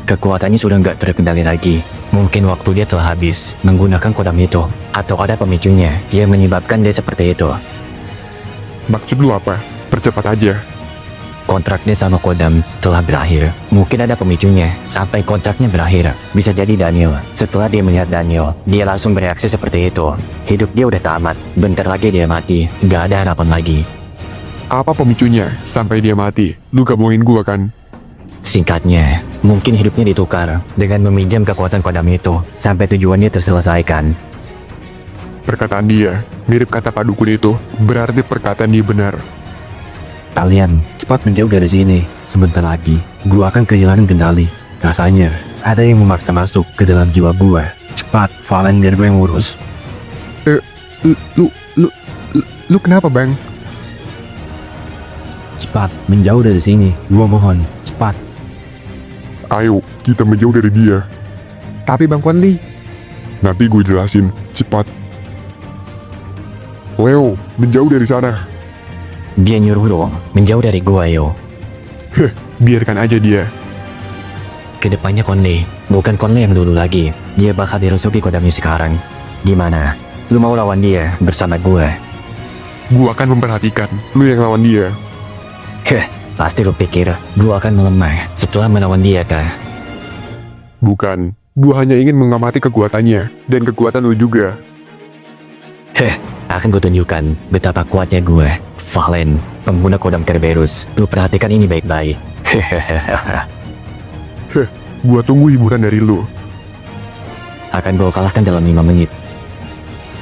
Kekuatannya sudah nggak terkendali lagi. Mungkin waktu dia telah habis menggunakan kodam itu. Atau ada pemicunya yang menyebabkan dia seperti itu. Maksud lu apa? Percepat aja. Kontraknya sama kodam telah berakhir. Mungkin ada pemicunya sampai kontraknya berakhir. Bisa jadi Daniel. Setelah dia melihat Daniel, dia langsung bereaksi seperti itu. Hidup dia udah tamat. Bentar lagi dia mati. Gak ada harapan lagi. Apa pemicunya sampai dia mati? Lu gak bohongin gua kan? Singkatnya, mungkin hidupnya ditukar dengan meminjam kekuatan kodam itu sampai tujuannya terselesaikan. Perkataan dia mirip kata Pak Dukun itu. Berarti perkataan dia benar. Kalian cepat menjauh dari sini. Sebentar lagi, gua akan kehilangan kendali. Rasanya ada yang memaksa masuk ke dalam jiwa gua. Cepat, Valen, biar gue yang ngurus. Lu kenapa bang? Cepat, menjauh dari sini. Gua mohon, cepat. Ayo, kita menjauh dari dia. Tapi Bang Conley, Nanti gue jelasin. Cepat. Leo, menjauh dari sana. Dia nyuruh lo menjauh dari gua, yo. biarkan aja dia. Kedepannya Conley, bukan Conley yang dulu lagi. Dia bakal dirasuki kodamnya sekarang. Gimana? Lu mau lawan dia bersama gua? Gua akan memperhatikan lu yang lawan dia. Pasti lu pikir gua akan melemah setelah melawan dia kah? Bukan. Gua hanya ingin mengamati kekuatannya dan kekuatan lu juga. Akan gue tunjukkan betapa kuatnya gue. Valen, pengguna kodam Kerberos. Lu perhatikan ini baik-baik. Gua tunggu hiburan dari lu. Akan gue kalahkan dalam 5 menit.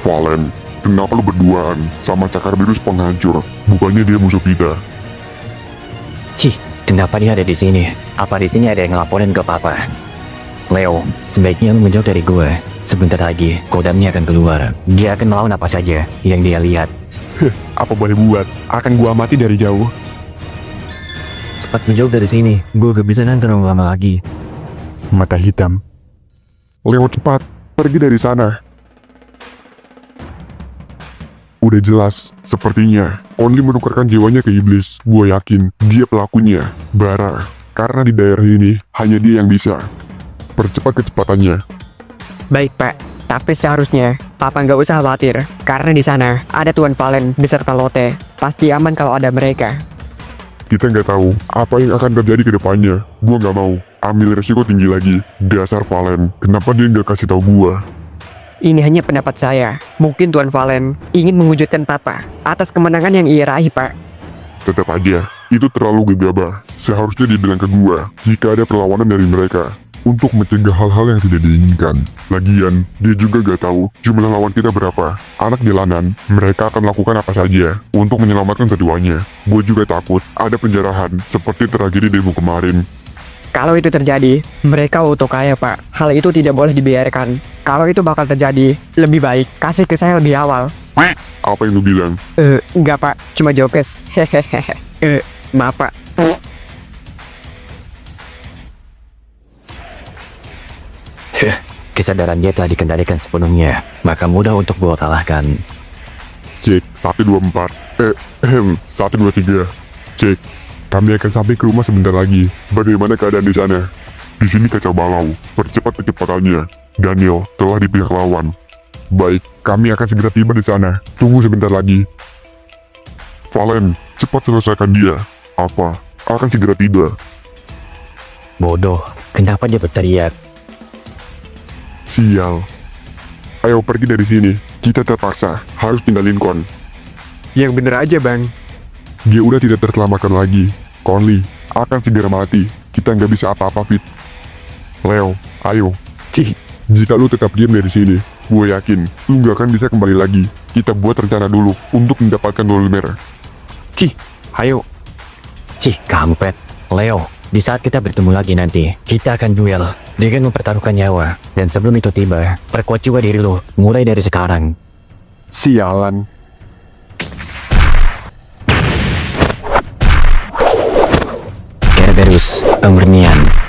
Valen, kenapa lu berduaan sama Cakar Virus penghancur? Bukannya dia musuh kita. Cih, kenapa dia ada di sini? Apa di sini ada yang ngelaporin ke papa? Leo, sebaiknya lu menjauh dari gue. Sebentar lagi, kodamnya akan keluar. Dia akan melawan apa saja yang dia lihat. Apa boleh buat? Akan gua amati dari jauh. Cepat menjauh dari sini. Gue gak bisa nonton lama lagi. Mata hitam. Leo, cepat. Pergi dari sana. Udah jelas, sepertinya Only menukarkan jiwanya ke iblis. Gua yakin dia pelakunya. Bara. Karena di daerah ini, hanya dia yang bisa. Percepat kecepatannya. Baik Pak, tapi seharusnya Papa nggak usah khawatir karena di sana ada Tuan Valen beserta Lotte. Pasti aman kalau ada mereka. Kita nggak tahu apa yang akan terjadi ke depannya. Gua nggak mau ambil resiko tinggi lagi. Dasar Valen, kenapa dia nggak kasih tahu gua? Ini hanya pendapat saya. Mungkin Tuan Valen ingin mewujudkan Papa atas kemenangan yang ia raih, Pak. Tetap aja, itu terlalu gegabah. Seharusnya dibilang ke gua jika ada perlawanan dari mereka. Untuk mencegah hal-hal yang tidak diinginkan. Lagian, dia juga gak tahu jumlah lawan kita berapa. Anak jalanan, mereka akan melakukan apa saja untuk menyelamatkan keduanya. Gue juga takut ada penjarahan seperti tragedi demo kemarin. Kalau itu terjadi, mereka auto kaya, Pak. Hal itu tidak boleh dibiarkan. Kalau itu bakal terjadi, lebih baik kasih ke saya lebih awal. Apa yang lu bilang? Enggak, Pak. Cuma jokes. Hehehe. Maaf, Pak. Kesadaran dia telah dikendalikan sepenuhnya, maka mudah untuk gua kalahkan. Cek, 124. 123. Cek, kami akan sampai ke rumah sebentar lagi. Bagaimana keadaan di sana? Di sini kacau balau. Percepat kecepatannya. Daniel telah di pihak lawan. Baik, kami akan segera tiba di sana. Tunggu sebentar lagi. Valen, cepat selesaikan dia. Apa? Akan segera tiba. Bodoh, kenapa dia berteriak? Sial. Ayo pergi dari sini. Kita terpaksa harus tinggalin Kon. Yang bener aja bang. Dia udah tidak terselamatkan lagi. Conley akan segera mati. Kita nggak bisa apa-apa, Fit. Leo, ayo. Cih, Jika lu tetap diam dari sini, gue yakin lu nggak akan bisa kembali lagi. Kita buat rencana dulu untuk mendapatkan dolar merah. cih, ayo. Cih, kampret. Leo, di saat kita bertemu lagi nanti, kita akan duel dengan mempertaruhkan nyawa. Dan sebelum itu tiba, perkuat juga diri lo, mulai dari sekarang. Sialan. Kerberus, pemurnian.